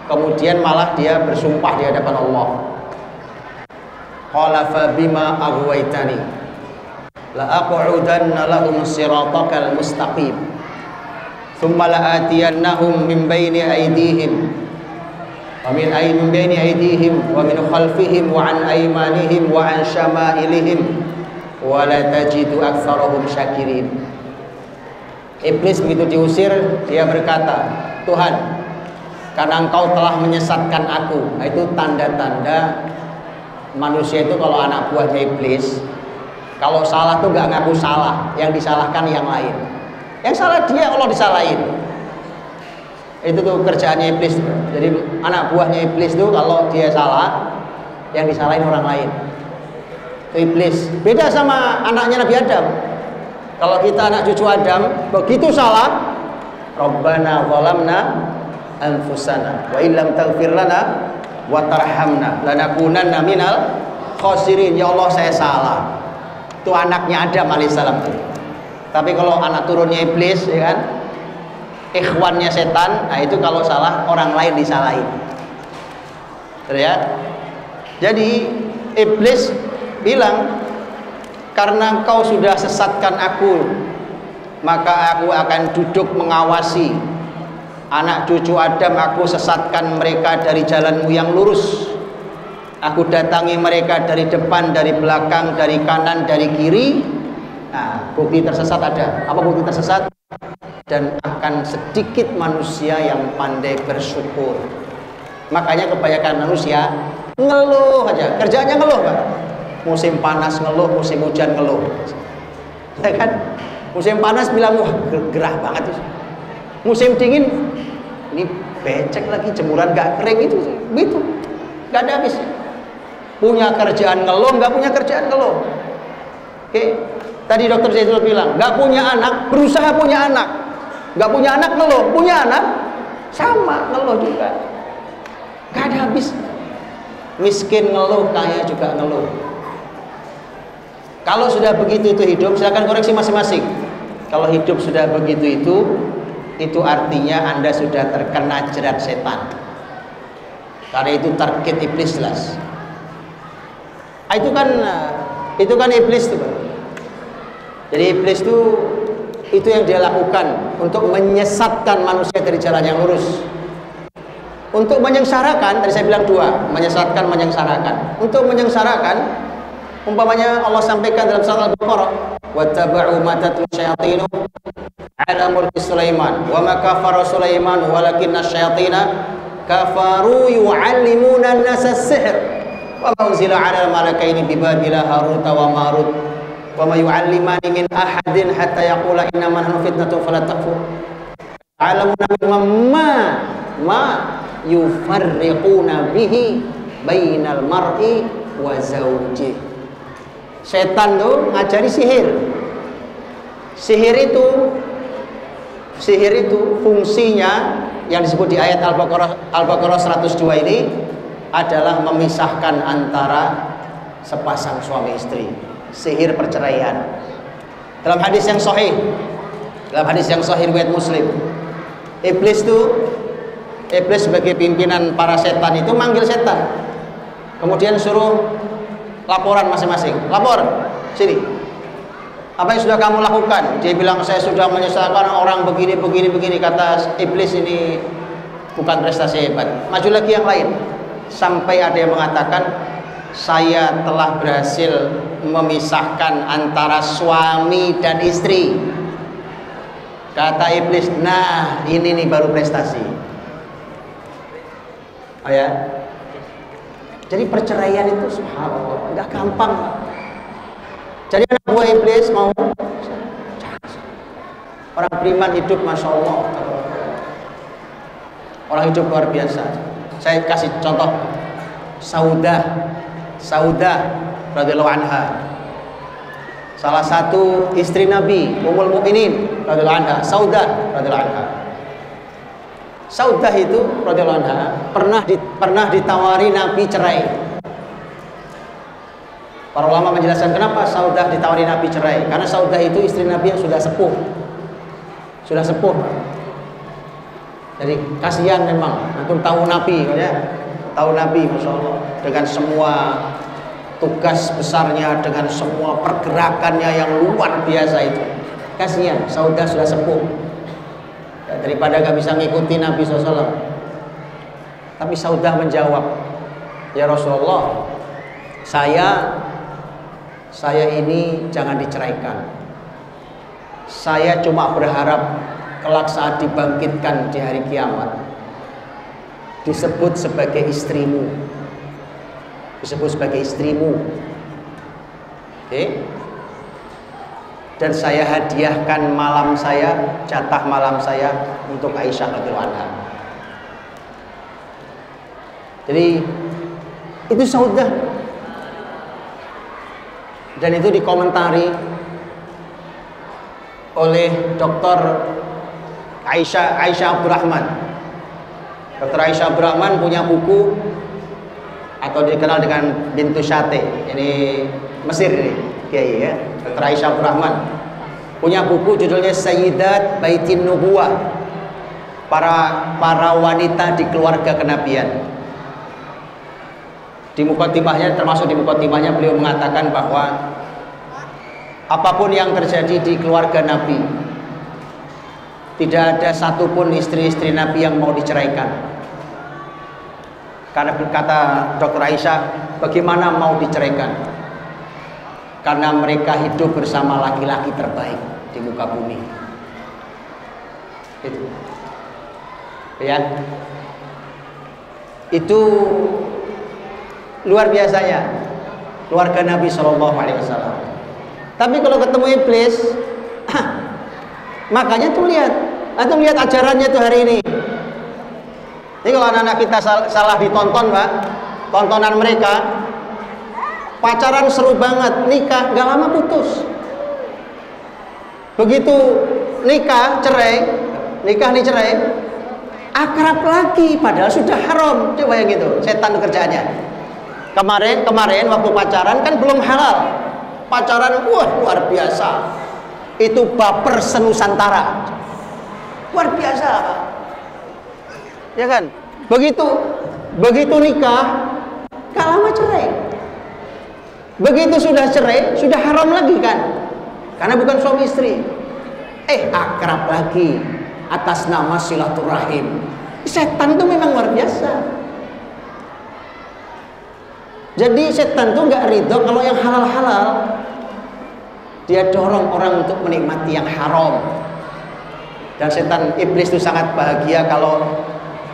kemudian malah dia bersumpah di hadapan Allah. Qala fa bima aghwaytani la aq'udanna lahum siratakal mustaqim thumma la atiyannahum min baini aydihim wa min baini aydihim wa min khalfihim wa an aymanihim wa an syama'ilihim wa la tajidu aktsarahum syakirin. Iblis begitu diusir, dia berkata, Tuhan, karena engkau telah menyesatkan aku. Nah, itu tanda-tanda manusia itu kalau anak buahnya iblis, kalau salah tuh gak ngaku salah, yang disalahkan yang lain. Yang salah dia, Allah disalahin. Itu tuh kerjaannya iblis. Jadi anak buahnya iblis tuh kalau dia salah, yang disalahin orang lain. Itu iblis. Beda sama anaknya Nabi Adam. Kalau kita anak cucu Adam, begitu salah, Rabbana zalamna anfusana wa illam taghfir lana wa tarhamna lanakunanna minal khasirin. Ya Allah, saya salah. Itu anaknya Adam alaihissalam. Tapi kalau anak turunnya iblis, ya kan, ikhwannya setan, nah itu kalau salah orang lain disalahin. Terlihat? Jadi iblis bilang, karena engkau sudah sesatkan aku, maka aku akan duduk mengawasi anak cucu Adam. Aku sesatkan mereka dari jalanmu yang lurus. Aku datangi mereka dari depan, dari belakang, dari kanan, dari kiri. Nah, bukti tersesat ada. Apa bukti tersesat? Dan akan sedikit manusia yang pandai bersyukur. Makanya kebanyakan manusia ngeluh aja, kerjaannya ngeluh, Pak. Musim panas ngeluh, musim hujan ngeluh. Ya kan? Musim panas bilang, wah gerah banget. Musim dingin, ini becek lagi, jemuran gak kering, itu begitu, gak ada habis. Punya kerjaan ngeluh, gak punya kerjaan ngeluh. Oke, tadi dokter Zaidul bilang, gak punya anak, berusaha punya anak. Gak punya anak ngeluh, punya anak, Sama, ngeluh juga. Gak ada habis. Miskin ngeluh, kaya juga ngeluh. Kalau sudah begitu itu hidup, silakan koreksi masing-masing. Kalau hidup sudah begitu itu artinya Anda sudah terkena jerat setan. Karena itu target iblis jelas. Itu kan iblis tuh. Jadi iblis itu yang dia lakukan untuk menyesatkan manusia dari jalan yang lurus. Untuk menyengsarakan, tadi saya bilang dua, menyesatkan, menyengsarakan. Untuk menyengsarakan, umpamanya Allah sampaikan dalam surat Al-Baqarah, wattaba'u ma tatlu syayatinu ala mulki Sulaiman wa ma kafara Sulaiman walakinna syayatina kafaru yu'allimuna an-nasa as-sihr wa ma unzila 'ala al-malakaini bi Babila Harut wa Marut wa ma yu'allimani min ahadin hatta yaqula innama nahnu fitnatun fala takfur alamuna ma yufarriquna bihi bainal mar'i wa zawjih. Setan tuh ngajari sihir. Sihir itu fungsinya yang disebut di ayat Al-Baqarah 102 ini adalah memisahkan antara sepasang suami istri. Sihir perceraian. Dalam hadis yang sahih riwayat Muslim, Iblis sebagai pimpinan para setan itu manggil setan, kemudian suruh laporan masing-masing. Lapor, sini. Apa yang sudah kamu lakukan? Dia bilang, saya sudah menyusahkan orang begini. Kata iblis, ini bukan prestasi hebat. Maju lagi yang lain. Sampai ada yang mengatakan, saya telah berhasil memisahkan antara suami dan istri. Kata iblis, nah ini nih baru prestasi. Oh ya. Jadi perceraian itu subhanallah nggak gampang. Jadi anak buah iblis mau orang beriman hidup, masya Allah, orang hidup luar biasa. Saya kasih contoh Saudah radhiyallahu anha, salah satu istri Nabi Ummul Mukminin radhiyallahu anha. Saudah radhiyallahu anha. Saudah itu radhiyallahu anha pernah ditawari Nabi cerai. Para ulama menjelaskan kenapa Saudah ditawari Nabi cerai. Karena Saudah itu istri Nabi yang sudah sepuh. Jadi kasihan memang. Antum tahu Nabi, ya. Tahu Nabi, masya Allah, dengan semua tugas besarnya, dengan semua pergerakannya yang luar biasa itu. Kasihan, Saudah sudah sepuh. Ya, daripada gak bisa ngikuti Nabi SAW. Tapi Saudah menjawab, ya Rasulullah, saya ini jangan diceraikan. Saya cuma berharap kelak saat dibangkitkan di hari kiamat disebut sebagai istrimu. Oke? Dan saya hadiahkan jatah malam saya untuk Aisyah radhiyallahu anha. Jadi itu Saudah. Dan itu dikomentari oleh Dr. Aisyah Abdurrahman. Dr. Aisyah Abdurrahman punya buku atau dikenal dengan Bintu Syate. Ini Mesir ini, kiai ya. Dr. Aisyah Abdurrahman punya buku judulnya Sayyidat Baitin Nubuwah. Para wanita di keluarga kenabian. Di mukaddimahnya, termasuk di mukaddimahnya beliau mengatakan bahwa apapun yang terjadi di keluarga Nabi, tidak ada satupun istri-istri Nabi yang mau diceraikan. Karena kata Dr. Aisyah, bagaimana mau diceraikan? Karena mereka hidup bersama laki-laki terbaik di muka bumi. Itu. Ya. Itu luar biasanya keluarga Nabi SAW. Tapi kalau ketemu iblis, makanya tuh lihat ajarannya tuh hari ini. Jadi kalau anak-anak kita salah ditonton, Pak, tontonan mereka, pacaran seru banget, nikah gak lama putus. Begitu nikah nih cerai, akrab lagi padahal sudah haram. Coba yang gitu, setan kerjaannya. Kemarin waktu pacaran kan belum halal. Pacaran wah luar biasa. Itu baper senusantara. Luar biasa. Ya kan? Begitu nikah, gak lama cerai. Begitu sudah cerai, sudah haram lagi kan? Karena bukan suami istri. Akrab lagi atas nama silaturahim. Setan itu memang luar biasa. Jadi setan itu nggak ridho kalau yang halal-halal. Dia dorong orang untuk menikmati yang haram. Dan setan iblis itu sangat bahagia kalau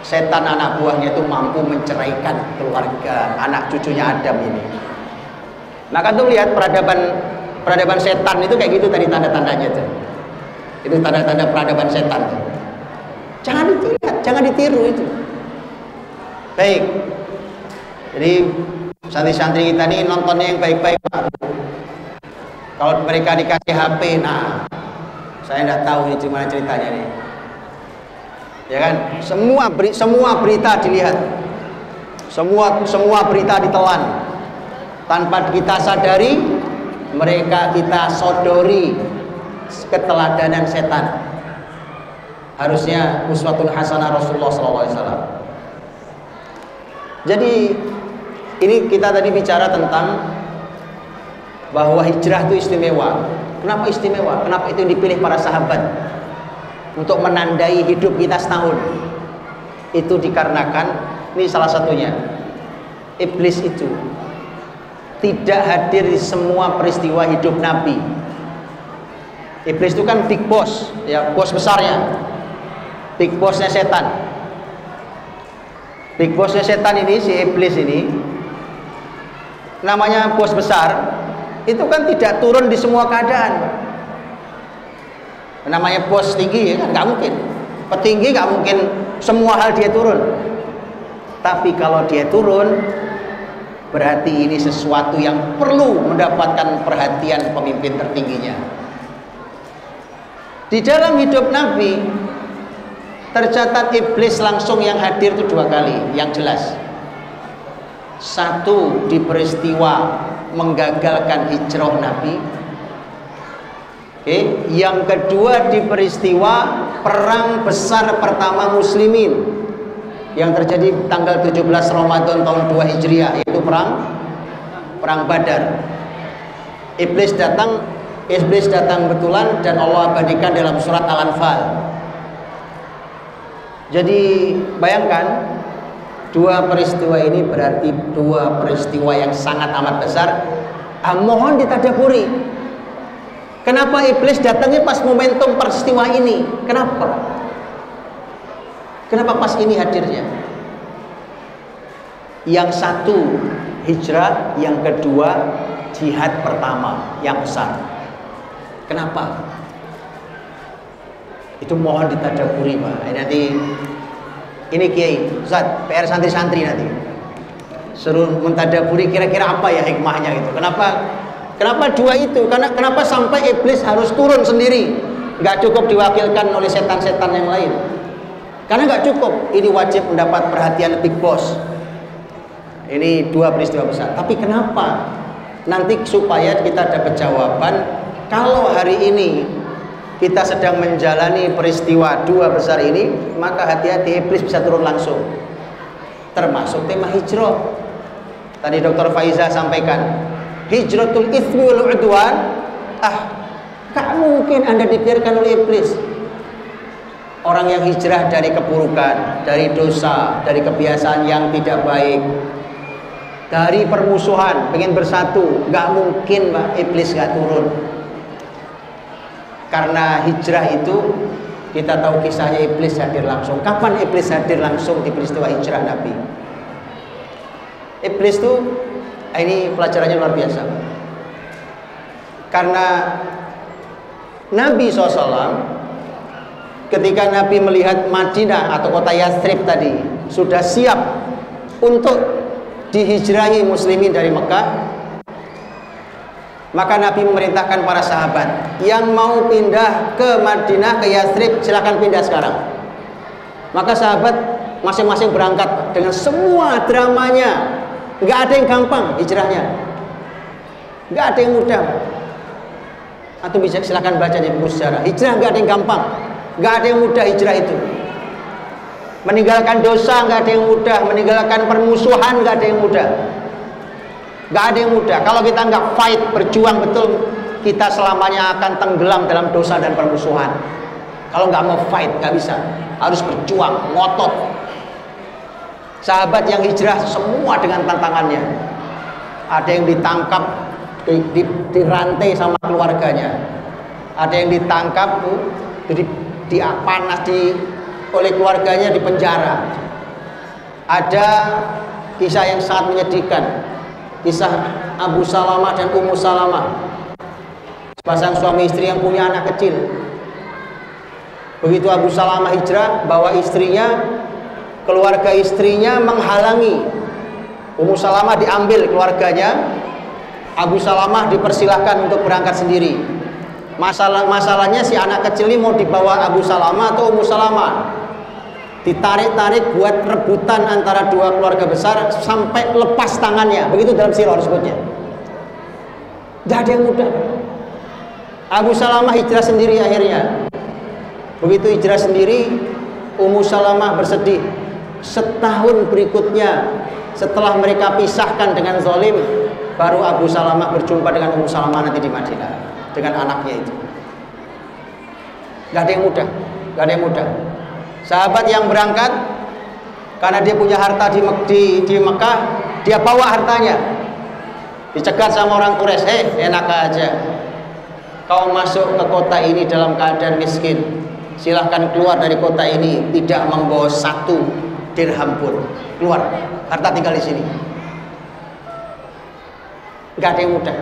setan anak buahnya itu mampu menceraikan keluarga anak cucunya Adam ini. Maka tuh lihat peradaban setan itu kayak gitu tadi tanda-tandanya tuh. Itu tanda-tanda peradaban setan tuh. Jangan dilihat, jangan ditiru itu. Baik. Jadi santri-santri kita ini nontonnya yang baik-baik Pak. Kalau mereka dikasih HP, nah saya tidak tahu ini gimana ceritanya nih. Ya kan? Semua berita dilihat. Semua berita ditelan. Tanpa kita sadari, mereka kita sodori keteladanan setan. Harusnya uswatun hasanah Rasulullah SAW. Jadi ini kita tadi bicara tentang bahwa hijrah itu istimewa. Kenapa istimewa? Kenapa itu dipilih para sahabat untuk menandai hidup kita setahun? Itu dikarenakan, ini salah satunya, iblis itu tidak hadir di semua peristiwa hidup Nabi. Iblis itu kan big boss, ya, bos besarnya, big bossnya setan. Big bossnya setan ini, si iblis ini, namanya bos besar, itu kan tidak turun di semua keadaan. Namanya bos tinggi, ya kan nggak mungkin. Petinggi nggak mungkin semua hal dia turun. Tapi kalau dia turun, berarti ini sesuatu yang perlu mendapatkan perhatian pemimpin tertingginya. Di dalam hidup Nabi tercatat iblis langsung yang hadir itu 2 kali, yang jelas. Satu di peristiwa menggagalkan hijrah Nabi. Yang kedua di peristiwa perang besar pertama muslimin yang terjadi tanggal 17 Ramadan tahun 2 Hijriah, yaitu perang Badar. Iblis datang betulan dan Allah abadikan dalam surat Al-Anfal. Jadi bayangkan, 2 peristiwa ini berarti 2 peristiwa yang sangat amat besar. Mohon ditadaburi. Kenapa iblis datangnya pas momentum peristiwa ini? Kenapa? Kenapa pas ini hadirnya? Yang satu hijrah, yang kedua jihad pertama yang besar. Kenapa? Itu mohon ditadaburi Pak. Nanti ini Kiai, Ustaz, PR santri-santri nanti suruh mentadaburi kira-kira apa ya hikmahnya itu. Kenapa 2 itu? Kenapa sampai iblis harus turun sendiri? Nggak cukup diwakilkan oleh setan-setan yang lain. Karena nggak cukup. Ini wajib mendapat perhatian big boss. Ini 2 peristiwa besar. Tapi kenapa? Nanti supaya kita dapat jawaban. Kalau hari ini kita sedang menjalani peristiwa 2 besar ini, maka hati-hati iblis bisa turun langsung. Termasuk tema hijrah. Tadi Dr. Faiza sampaikan, hijratul itsmi wal udwan. Gak mungkin Anda dibiarkan oleh iblis. Orang yang hijrah dari keburukan, dari dosa, dari kebiasaan yang tidak baik, dari permusuhan, pengen bersatu, gak mungkin Pak, iblis gak turun. Karena hijrah itu kita tahu kisahnya, iblis hadir langsung. Kapan iblis hadir langsung di peristiwa hijrah Nabi? Iblis itu, ini pelajarannya luar biasa. Karena Nabi SAW ketika Nabi melihat Madinah atau kota Yathrib tadi sudah siap untuk dihijrahi muslimin dari Mekah, maka Nabi memerintahkan para sahabat yang mau pindah ke Madinah, ke Yathrib, silakan pindah sekarang. Maka sahabat masing-masing berangkat dengan semua dramanya. Nggak ada yang gampang hijrahnya, nggak ada yang mudah. Atau bisa silakan baca di buku sejarah. Hijrah nggak ada yang gampang, nggak ada yang mudah hijrah itu. Meninggalkan dosa nggak ada yang mudah, meninggalkan permusuhan nggak ada yang mudah, nggak ada yang mudah. Kalau kita nggak fight, berjuang betul, kita selamanya akan tenggelam dalam dosa dan permusuhan. Kalau nggak mau fight nggak bisa, harus berjuang, ngotot. Sahabat yang hijrah semua dengan tantangannya. Ada yang ditangkap, dirantai sama keluarganya. Ada yang ditangkap, panas oleh keluarganya di penjara. Ada kisah yang sangat menyedihkan, kisah Abu Salamah dan Ummu Salamah, sepasang suami istri yang punya anak kecil. Begitu Abu Salamah hijrah, bawa istrinya, keluarga istrinya menghalangi. Ummu Salamah diambil keluarganya, Abu Salamah dipersilahkan untuk berangkat sendiri. Masalahnya si anak kecil ini mau dibawa Abu Salamah atau Ummu Salamah. Ditarik-tarik buat rebutan antara dua keluarga besar sampai lepas tangannya. Begitu dalam sirah disebutnya. Gak ada yang mudah. Abu Salamah hijrah sendiri akhirnya. Begitu hijrah sendiri, Ummu Salamah bersedih. Setahun berikutnya, setelah mereka pisahkan dengan zalim, baru Abu Salamah berjumpa dengan Ummu Salamah nanti di Madinah dengan anaknya itu. Gak ada yang mudah, gak ada yang mudah. Sahabat yang berangkat karena dia punya harta di Mekah, dia bawa hartanya. Dicegat sama orang Quraisy, enak aja. Kau masuk ke kota ini dalam keadaan miskin, silahkan keluar dari kota ini tidak membawa 1 dirham pun. Keluar, harta tinggal di sini. Gak ada yang mudah.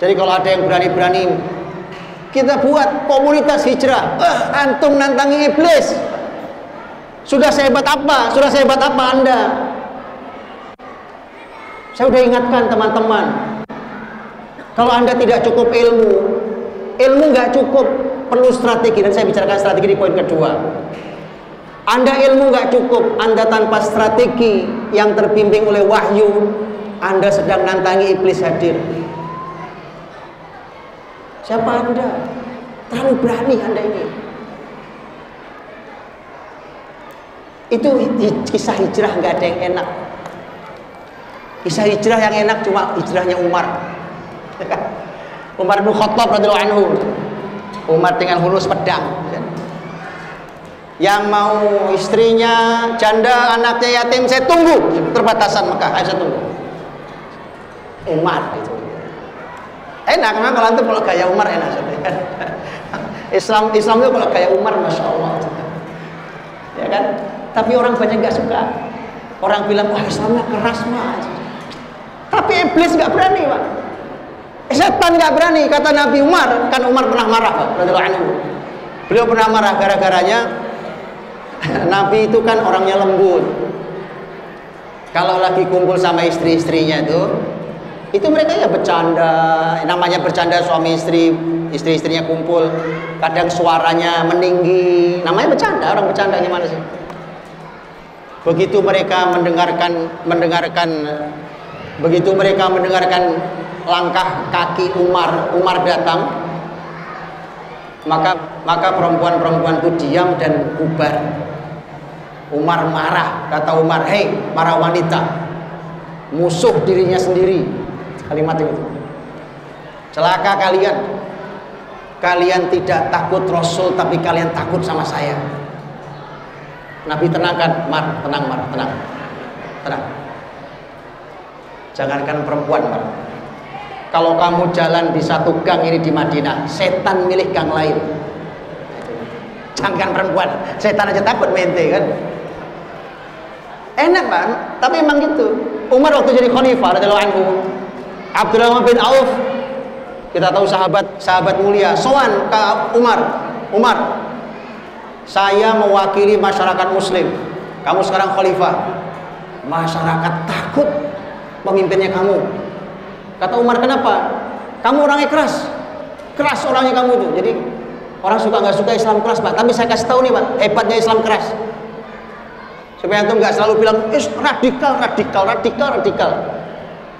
Jadi kalau ada yang berani-berani, kita buat komunitas hijrah. Antum nantangi iblis. Sudah sehebat apa? Sudah sehebat apa Anda? Saya sudah ingatkan teman-teman, kalau Anda tidak cukup ilmu nggak cukup, perlu strategi. Dan saya bicarakan strategi di poin kedua. Anda ilmu nggak cukup, Anda tanpa strategi yang terbimbing oleh wahyu, Anda sedang nantangi iblis hadir. Siapa Anda? Terlalu berani Anda ini. Itu kisah hijrah nggak ada yang enak. Kisah hijrah yang enak cuma hijrahnya Umar. Umar bin Khattab radhiyallahu anhu. Umar dengan hulus pedang. Yang mau istrinya janda, anaknya yatim, saya tunggu perbatasan Mekah, saya tunggu. Umar itu. Enak memang kalau itu, kalau gaya Umar enak. Islam itu kalau gaya Umar, masya Allah. Ya kan? Tapi orang banyak nggak suka. Orang bilang wah Islamnya keras mah. Tapi iblis nggak berani pak. Setan nggak berani. Kata Nabi Umar, kan Umar pernah marah pak. Beliau pernah marah gara-garanya Nabi itu kan orangnya lembut. Kalau lagi kumpul sama istri-istrinya itu mereka ya bercanda, namanya bercanda suami istri, istri-istrinya kumpul, kadang suaranya meninggi, namanya bercanda, orang bercanda gimana sih? Begitu mereka mendengarkan langkah kaki Umar datang, maka perempuan-perempuan itu diam dan bubar. Umar marah, kata Umar, hei para wanita, musuh dirinya sendiri. Kalimat itu, celaka kalian tidak takut Rasul tapi kalian takut sama saya. Nabi tenangkan, tenang. Jangankan perempuan Mar, kalau kamu jalan di satu gang ini di Madinah, setan milih gang lain. Jangankan perempuan, setan aja takut mente kan. Enak kan, tapi emang gitu. Umar waktu jadi khalifah radhiyallahu anhu, Abdurrahman bin Auf, kita tahu sahabat mulia, sowan ke Umar, saya mewakili masyarakat muslim, kamu sekarang khalifah, masyarakat takut pemimpinnya kamu. Kata Umar, kenapa? Kamu orangnya keras orangnya kamu itu. Jadi Orang suka nggak suka Islam keras Pak, tapi saya kasih tahu nih Pak, hebatnya Islam keras. Supaya antum nggak selalu bilang radikal.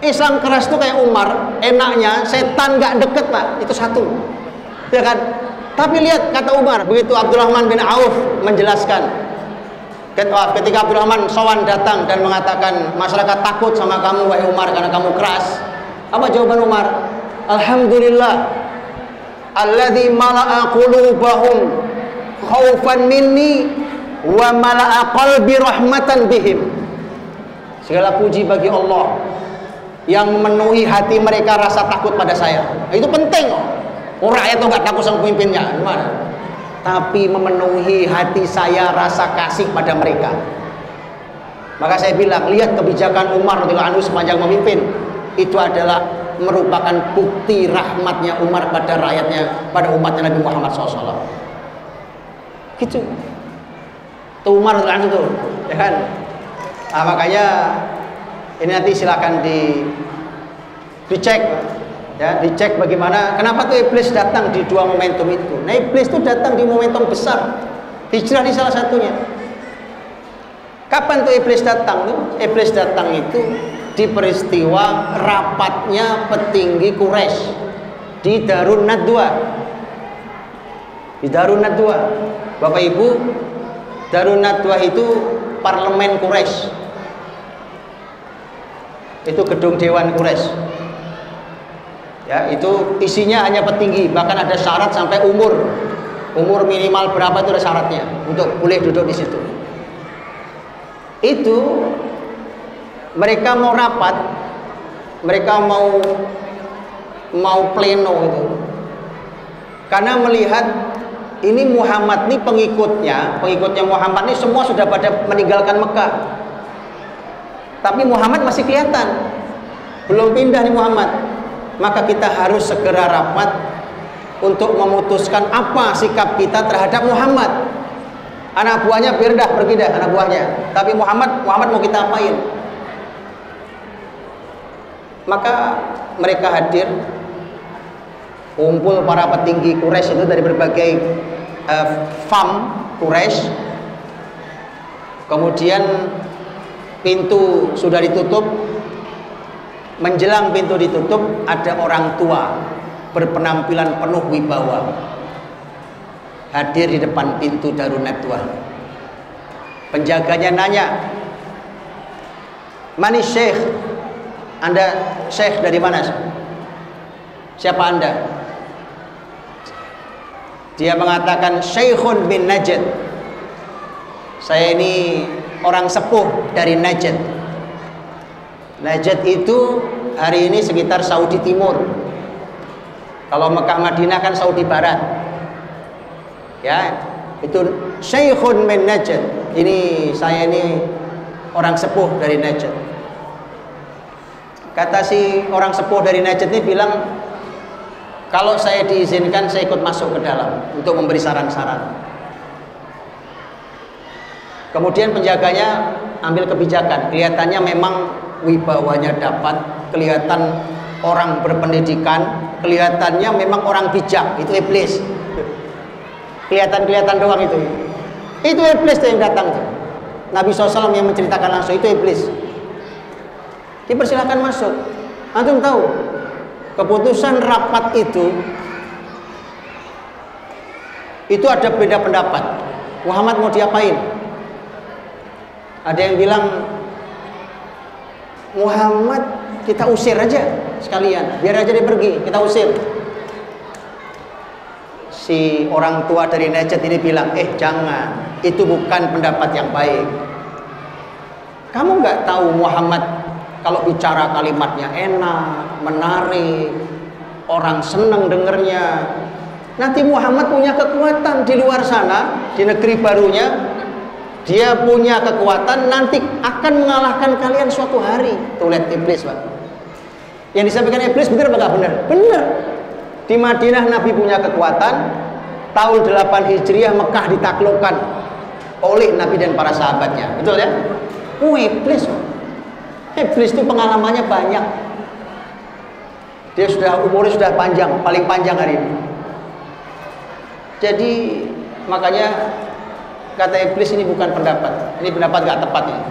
Islam keras itu kayak Umar, enaknya setan nggak deket Pak, itu satu, ya kan? Tapi lihat kata Umar, begitu Abdurrahman bin Auf menjelaskan, ketika Abdurrahman sowan datang dan mengatakan masyarakat takut sama kamu wahai Umar karena kamu keras. Apa jawaban Umar? Alhamdulillah, alladzi mala'a qulubahum khaufan minni wa mala'a qalbi rahmatan bihim. Segala puji bagi Allah yang memenuhi hati mereka rasa takut pada saya. Itu penting. Rakyat itu nggak takut sama pemimpinnya, gimana? Tapi memenuhi hati saya rasa kasih pada mereka. Maka saya bilang, lihat kebijakan Umar radhiyallahu anhu sepanjang memimpin, itu adalah merupakan bukti rahmatnya Umar pada rakyatnya, pada umatnya Nabi Muhammad SAW. Gitu. Itu Umar radhiyallahu anhu tuh, ya kan? Nah, makanya ini nanti silakan dicek. Ya, dicek bagaimana, kenapa tuh iblis datang di dua momentum itu. Nah, iblis itu datang di momentum besar. Hijrah di salah satunya. Kapan tuh iblis datang tuh? Iblis datang itu di peristiwa rapatnya petinggi Quraisy di Darun Nadwa. Di Darun Nadwa. Bapak Ibu, Darun Nadwa itu parlemen Quraisy. Itu gedung dewan Quraisy. Ya, itu isinya hanya petinggi, bahkan ada syarat sampai umur minimal berapa itu ada syaratnya untuk boleh duduk di situ. Itu mereka mau rapat, mereka mau pleno itu, karena melihat ini Muhammad nih pengikutnya Muhammad nih semua sudah pada meninggalkan Mekah, tapi Muhammad masih kelihatan belum pindah nih Muhammad. Maka kita harus segera rapat untuk memutuskan apa sikap kita terhadap Muhammad. Anak buahnya biar dah pergi dah anak buahnya, tapi Muhammad mau kita apain? Maka mereka hadir, kumpul para petinggi Quraisy itu dari berbagai fam Quraisy. Kemudian pintu sudah ditutup. Menjelang pintu ditutup, ada orang tua berpenampilan penuh wibawa hadir di depan pintu Darun Nadwa. Penjaganya nanya, "Mani Syekh? Anda Syekh dari mana? Siapa Anda?" Dia mengatakan, "Syekhun bin Najd. Saya ini orang sepuh dari Najd." Najd itu hari ini sekitar Saudi Timur. Kalau Mekah Madinah kan Saudi Barat. Ya, itu Syekhun min Najd. Ini saya ini orang sepuh dari Najd. Kata si orang sepuh dari Najd ini bilang, kalau saya diizinkan saya ikut masuk ke dalam untuk memberi saran-saran. Kemudian penjaganya ambil kebijakan. Kelihatannya memang wibawanya dapat, kelihatan orang berpendidikan, kelihatannya memang orang bijak. Itu iblis. Kelihatan doang itu. Itu iblis tuh yang datang tuh. Nabi SAW yang menceritakan langsung, itu iblis. Dipersilakan masuk. Antum tahu keputusan rapat itu ada beda pendapat. Muhammad mau diapain? Ada yang bilang, Muhammad kita usir aja sekalian, biar aja dia pergi, kita usir. Si orang tua dari Najd ini bilang, jangan, itu bukan pendapat yang baik. Kamu nggak tahu Muhammad kalau bicara kalimatnya enak, menarik, orang senang dengernya. Nanti Muhammad punya kekuatan di luar sana, di negeri barunya. Dia punya kekuatan, nanti akan mengalahkan kalian suatu hari. Tuh lihat iblis, Pak. Yang disampaikan iblis benar apa enggak benar? Benar. Di Madinah Nabi punya kekuatan. Tahun 8 Hijriah Mekah ditaklukkan oleh Nabi dan para sahabatnya. Betul ya? Iblis. Iblis itu pengalamannya banyak. Dia umurnya sudah panjang, paling panjang hari ini. Jadi makanya kata iblis ini bukan pendapat, ini pendapat gak tepat ini.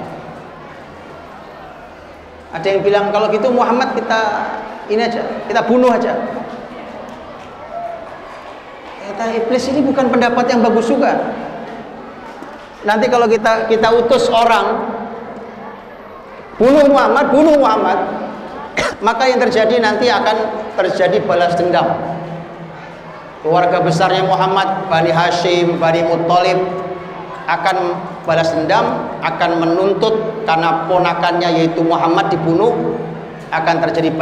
Ada yang bilang kalau gitu Muhammad kita ini aja, kita bunuh aja. Kata iblis ini bukan pendapat yang bagus juga. Nanti kalau kita utus orang bunuh Muhammad, maka yang terjadi nanti akan terjadi balas dendam. Keluarga besarnya Muhammad, Bani Hashim, Bani Muttalib akan balas dendam, akan menuntut karena ponakannya yaitu Muhammad dibunuh, akan terjadi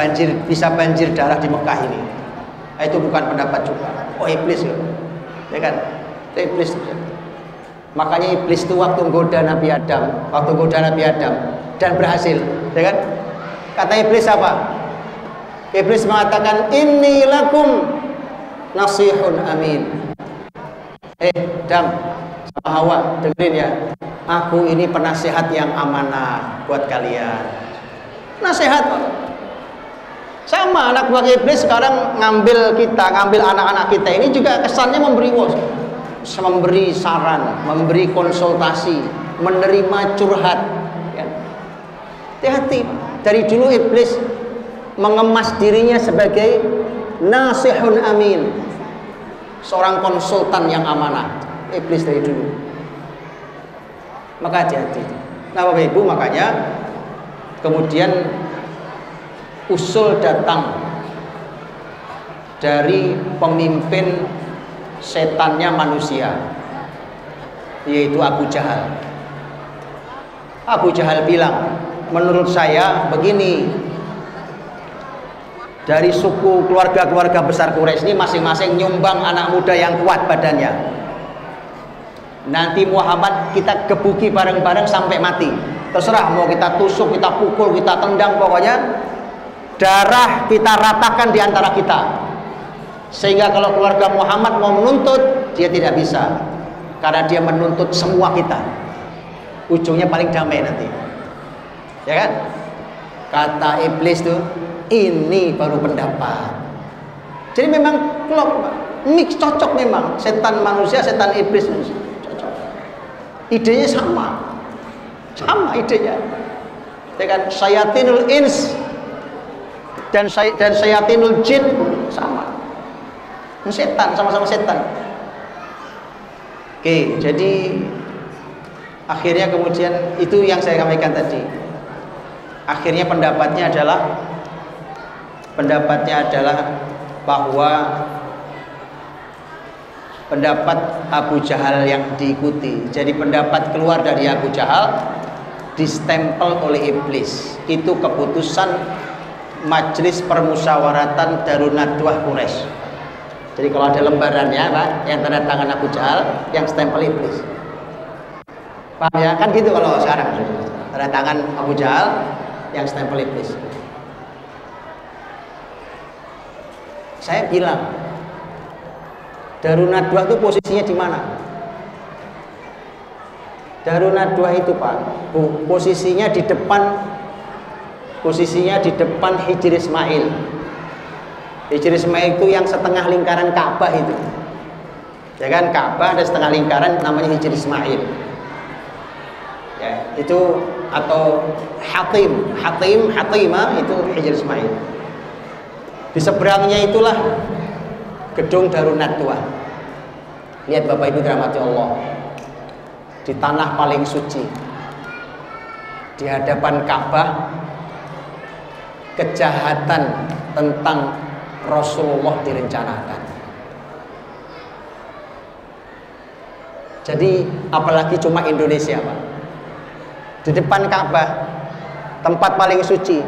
bisa banjir darah di Mekah ini. Nah, itu bukan pendapat juga. Oh, iblis ya kan? Itu iblis. Makanya iblis itu waktu goda Nabi Adam dan berhasil, ya kan? Kata iblis apa? Iblis mengatakan inni lakum nasihun amin. Adam sama Hawa, dengerin ya. Aku ini penasihat yang amanah buat kalian. Nasihat sama anak buah iblis sekarang ngambil anak-anak kita ini juga kesannya memberi saran, memberi konsultasi, menerima curhat. Hati-hati. Dari dulu iblis mengemas dirinya sebagai nasihun amin, seorang konsultan yang amanah. Iblis dari dulu. Maka hati-hati. Nah, Bapak Ibu, makanya kemudian usul datang dari pemimpin setannya manusia, yaitu Abu Jahal. Abu Jahal bilang, menurut saya begini, dari suku keluarga besar Quraisy ini masing-masing nyumbang anak muda yang kuat badannya. Nanti Muhammad kita gebuki bareng-bareng sampai mati. Terserah mau kita tusuk, kita pukul, kita tendang, pokoknya darah kita ratakan di antara kita. Sehingga kalau keluarga Muhammad mau menuntut, dia tidak bisa, karena dia menuntut semua kita. Ujungnya paling damai nanti, ya kan? Kata iblis tuh, ini baru pendapat. Jadi memang klop, mix, cocok memang. Setan manusia, setan iblis cocok. Idenya sama idenya. Ya kan? Syayatinul ins dan syayatinul jin sama. Setan, sama-sama setan. Oke, jadi akhirnya kemudian itu yang saya sampaikan tadi. Akhirnya pendapatnya adalah bahwa pendapat Abu Jahal yang diikuti. Jadi pendapat keluar dari Abu Jahal distempel oleh iblis. Itu keputusan Majelis Permusyawaratan Darun Nadwah Quraisy. Jadi kalau ada lembarannya, Pak, yang tanda tangan Abu Jahal, yang stempel iblis. Paham ya? Kan gitu kalau sekarang. Tanda tangan Abu Jahal, yang stempel iblis. Saya bilang, Darun Nadwah itu posisinya di mana? Darun Nadwah itu, Pak, posisinya di depan Hijri Ismail. Hijri Ismail itu yang setengah lingkaran Ka'bah itu. Ya kan, Ka'bah ada setengah lingkaran namanya Hijri Ismail. Ya, itu atau Hatimah itu Hijri Ismail. Di seberangnya itulah gedung Darun Nadwah. Lihat Bapak Ibu dirahmati Allah. Di tanah paling suci, di hadapan Ka'bah, kejahatan tentang Rasulullah direncanakan. Jadi apalagi cuma Indonesia, Pak. Di depan Ka'bah, tempat paling suci,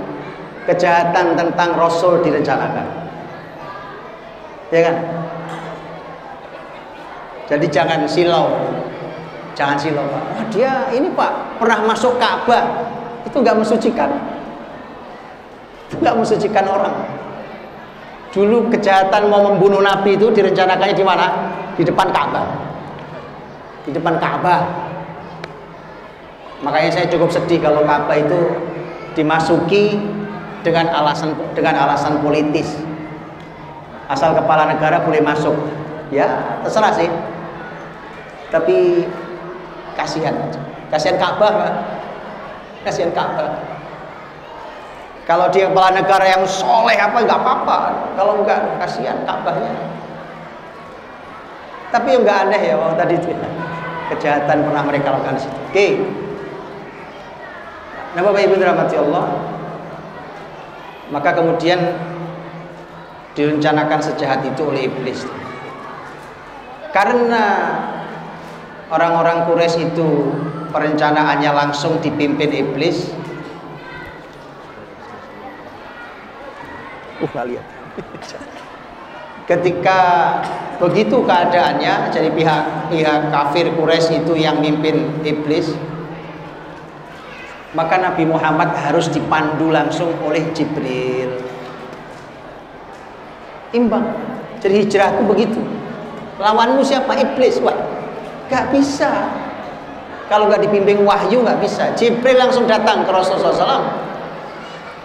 kejahatan tentang Rasul direncanakan. Ya kan? Jadi jangan silau, Pak. Wah, dia ini, Pak, pernah masuk Ka'bah, itu nggak mensucikan orang. Dulu kejahatan mau membunuh Nabi itu direncanakannya di mana? Di depan Ka'bah. Di depan Ka'bah. Makanya saya cukup sedih kalau Ka'bah itu dimasuki dengan alasan politis. Asal kepala negara boleh masuk. Ya, terserah sih. Tapi kasihan Ka'bah, Pak. Kasihan Ka'bah. Kalau dia kepala negara yang soleh apa nggak apa-apa. Kalau enggak, kasihan Ka'bahnya. Tapi yang nggak aneh ya, waktu tadi itu kejahatan pernah mereka lakukan di situ. Oke. Nah, Bapak Ibu dirahmati Allah, maka kemudian direncanakan sejahat itu oleh iblis. Karena orang-orang Quraisy itu perencanaannya langsung dipimpin iblis. Lihat. Ketika begitu keadaannya, jadi pihak kafir Quraisy itu yang mimpin iblis, maka Nabi Muhammad harus dipandu langsung oleh Jibril. Imbang. Jadi hijrah itu begitu. Lawanmu siapa? Iblis. Wah, gak bisa. Kalau gak dibimbing wahyu gak bisa. Jibril langsung datang ke Rasulullah SAW.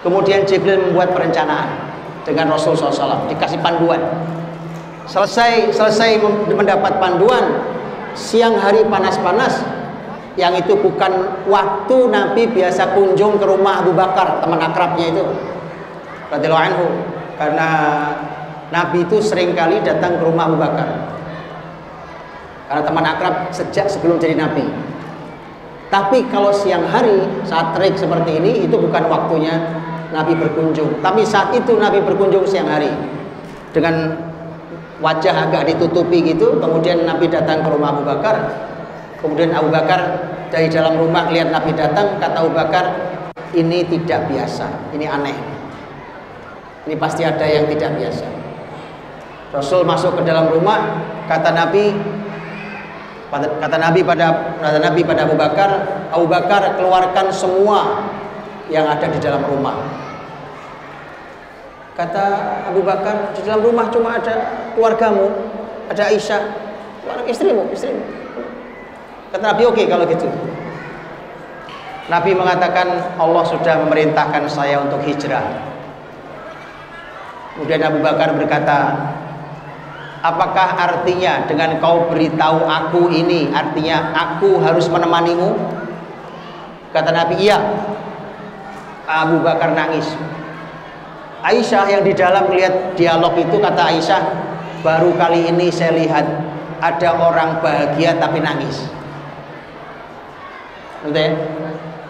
Kemudian Jibril membuat perencanaan dengan Rasulullah SAW, dikasih panduan. Selesai mendapat panduan, siang hari panas-panas, yang itu bukan waktu Nabi biasa kunjung ke rumah Abu Bakar, teman akrabnya itu, radhiyallahu anhu. Karena Nabi itu seringkali datang ke rumah Abu Bakar, karena teman akrab sejak sebelum jadi Nabi. Tapi kalau siang hari saat terik seperti ini, itu bukan waktunya Nabi berkunjung. Tapi saat itu Nabi berkunjung siang hari dengan wajah agak ditutupi gitu. Kemudian Nabi datang ke rumah Abu Bakar. Kemudian Abu Bakar dari dalam rumah lihat Nabi datang. Kata Abu Bakar, ini tidak biasa, ini aneh, ini pasti ada yang tidak biasa. Rasul masuk ke dalam rumah. Kata Nabi pada Abu Bakar, Abu Bakar, keluarkan semua yang ada di dalam rumah. Kata Abu Bakar, di dalam rumah cuma ada keluargamu, ada Aisyah, istrimu. Kata Nabi, oke kalau gitu. Nabi mengatakan, Allah sudah memerintahkan saya untuk hijrah. Kemudian Abu Bakar berkata, apakah artinya dengan kau beritahu aku ini, artinya aku harus menemanimu? Kata Nabi, iya. Abu Bakar nangis. Aisyah yang di dalam melihat dialog itu, kata Aisyah, baru kali ini saya lihat ada orang bahagia tapi nangis. Nanti ya?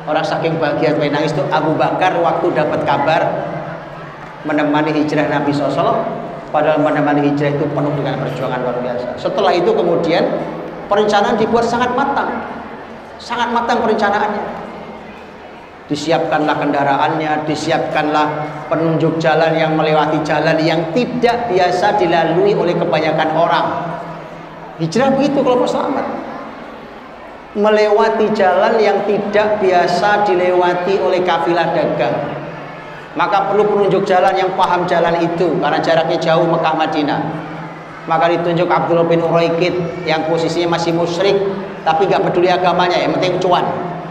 Orang saking bahagia tapi nangis itu Abu Bakar waktu dapat kabar menemani hijrah Nabi SAW. Padahal menemani hijrah itu penuh dengan perjuangan luar biasa. Setelah itu kemudian perencanaan dibuat sangat matang perencanaannya. Disiapkanlah kendaraannya, disiapkanlah penunjuk jalan yang melewati jalan yang tidak biasa dilalui oleh kebanyakan orang. Hijrah begitu kalau mau selamat, melewati jalan yang tidak biasa dilewati oleh kafilah dagang. Maka perlu penunjuk jalan yang paham jalan itu, karena jaraknya jauh Mekah Madinah. Maka ditunjuk Abdullah bin Uraikid yang posisinya masih musyrik, tapi gak peduli agamanya, yang penting cuan,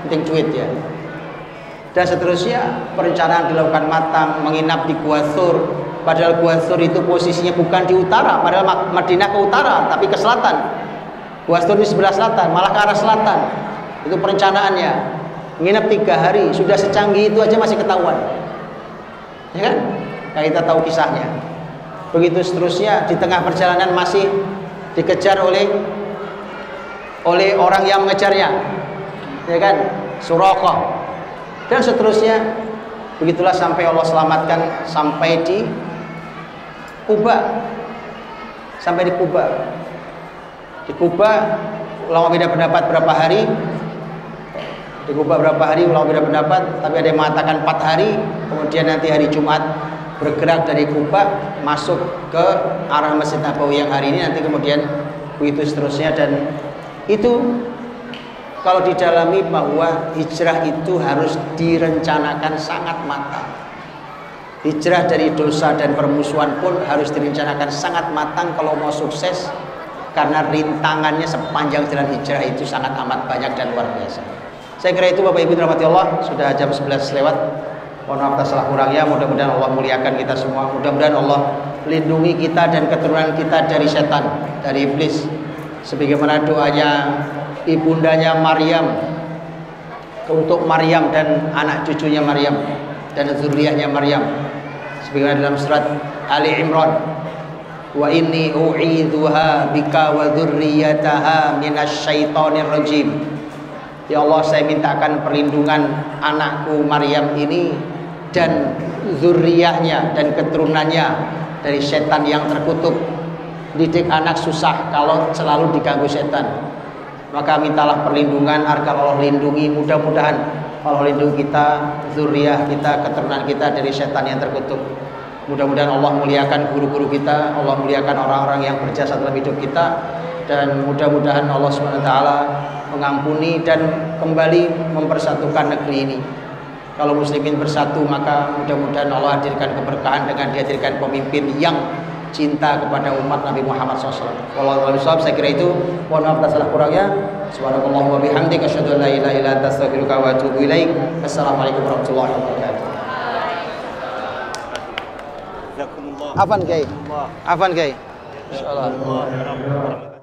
penting duit ya. Dan seterusnya perencanaan dilakukan matang, menginap di Gua Thur. Padahal Gua Thur itu posisinya bukan di utara, padahal Madinah ke utara, tapi ke selatan. Gua Thur di sebelah selatan, malah ke arah selatan. Itu perencanaannya. Menginap 3 hari, sudah secanggih itu aja masih ketahuan. Ya kan? Nah, kita tahu kisahnya. Begitu seterusnya, di tengah perjalanan masih dikejar oleh orang yang mengejarnya, ya kan? Suraqah. Dan seterusnya. Begitulah sampai Allah selamatkan sampai di Kuba. Sampai di Kuba. Di Kuba ulama beda pendapat berapa hari. Di Kuba berapa hari ulama beda pendapat, tapi ada yang mengatakan 4 hari. Kemudian nanti hari Jumat bergerak dari Kuba masuk ke arah Masjid Nabawi yang hari ini, nanti kemudian begitu seterusnya. Dan itu kalau didalami bahwa hijrah itu harus direncanakan sangat matang. Hijrah dari dosa dan permusuhan pun harus direncanakan sangat matang kalau mau sukses, karena rintangannya sepanjang jalan hijrah itu sangat amat banyak dan luar biasa. Saya kira itu Bapak Ibu dirahmati Allah, sudah jam 11 lewat. Mohon maaf atas salah kurangnya, mudah-mudahan Allah muliakan kita semua. Mudah-mudahan Allah lindungi kita dan keturunan kita dari setan, dari iblis. Sebagaimana doanya ibundanya Maryam untuk Maryam dan anak cucunya Maryam dan zuriyahnya Maryam. Sebagaimana dalam surat Ali Imran, wa inni u'idzuha bika wa dzurriyyataha minasyaitonir rajim. Ya Allah, saya mintakan perlindungan anakku Maryam ini dan zuriyahnya dan keturunannya dari setan yang terkutuk. Didik anak susah kalau selalu diganggu setan. Maka mintalah perlindungan agar Allah lindungi, mudah-mudahan Allah lindungi kita, zuriyah kita, keturunan kita dari setan yang terkutuk. Mudah-mudahan Allah muliakan guru-guru kita, Allah muliakan orang-orang yang berjasa dalam hidup kita, dan mudah-mudahan Allah SWT mengampuni dan kembali mempersatukan negeri ini. Kalau muslimin bersatu, maka mudah-mudahan Allah hadirkan keberkahan dengan dihadirkan pemimpin yang cinta kepada umat Nabi Muhammad SAW. Wallahu a'lam bishawab. Saya kira itu. Mohon maaf atas salah kurangnya. Subhanallah wa bihamdika asyhadu an la ilaha illa anta astaghfiruka wa atubu ilaik. Assalamualaikum warahmatullahi wabarakatuh. Jazakumullah. Afan Kiai. Afan Kiai. Insyaallah. Allah.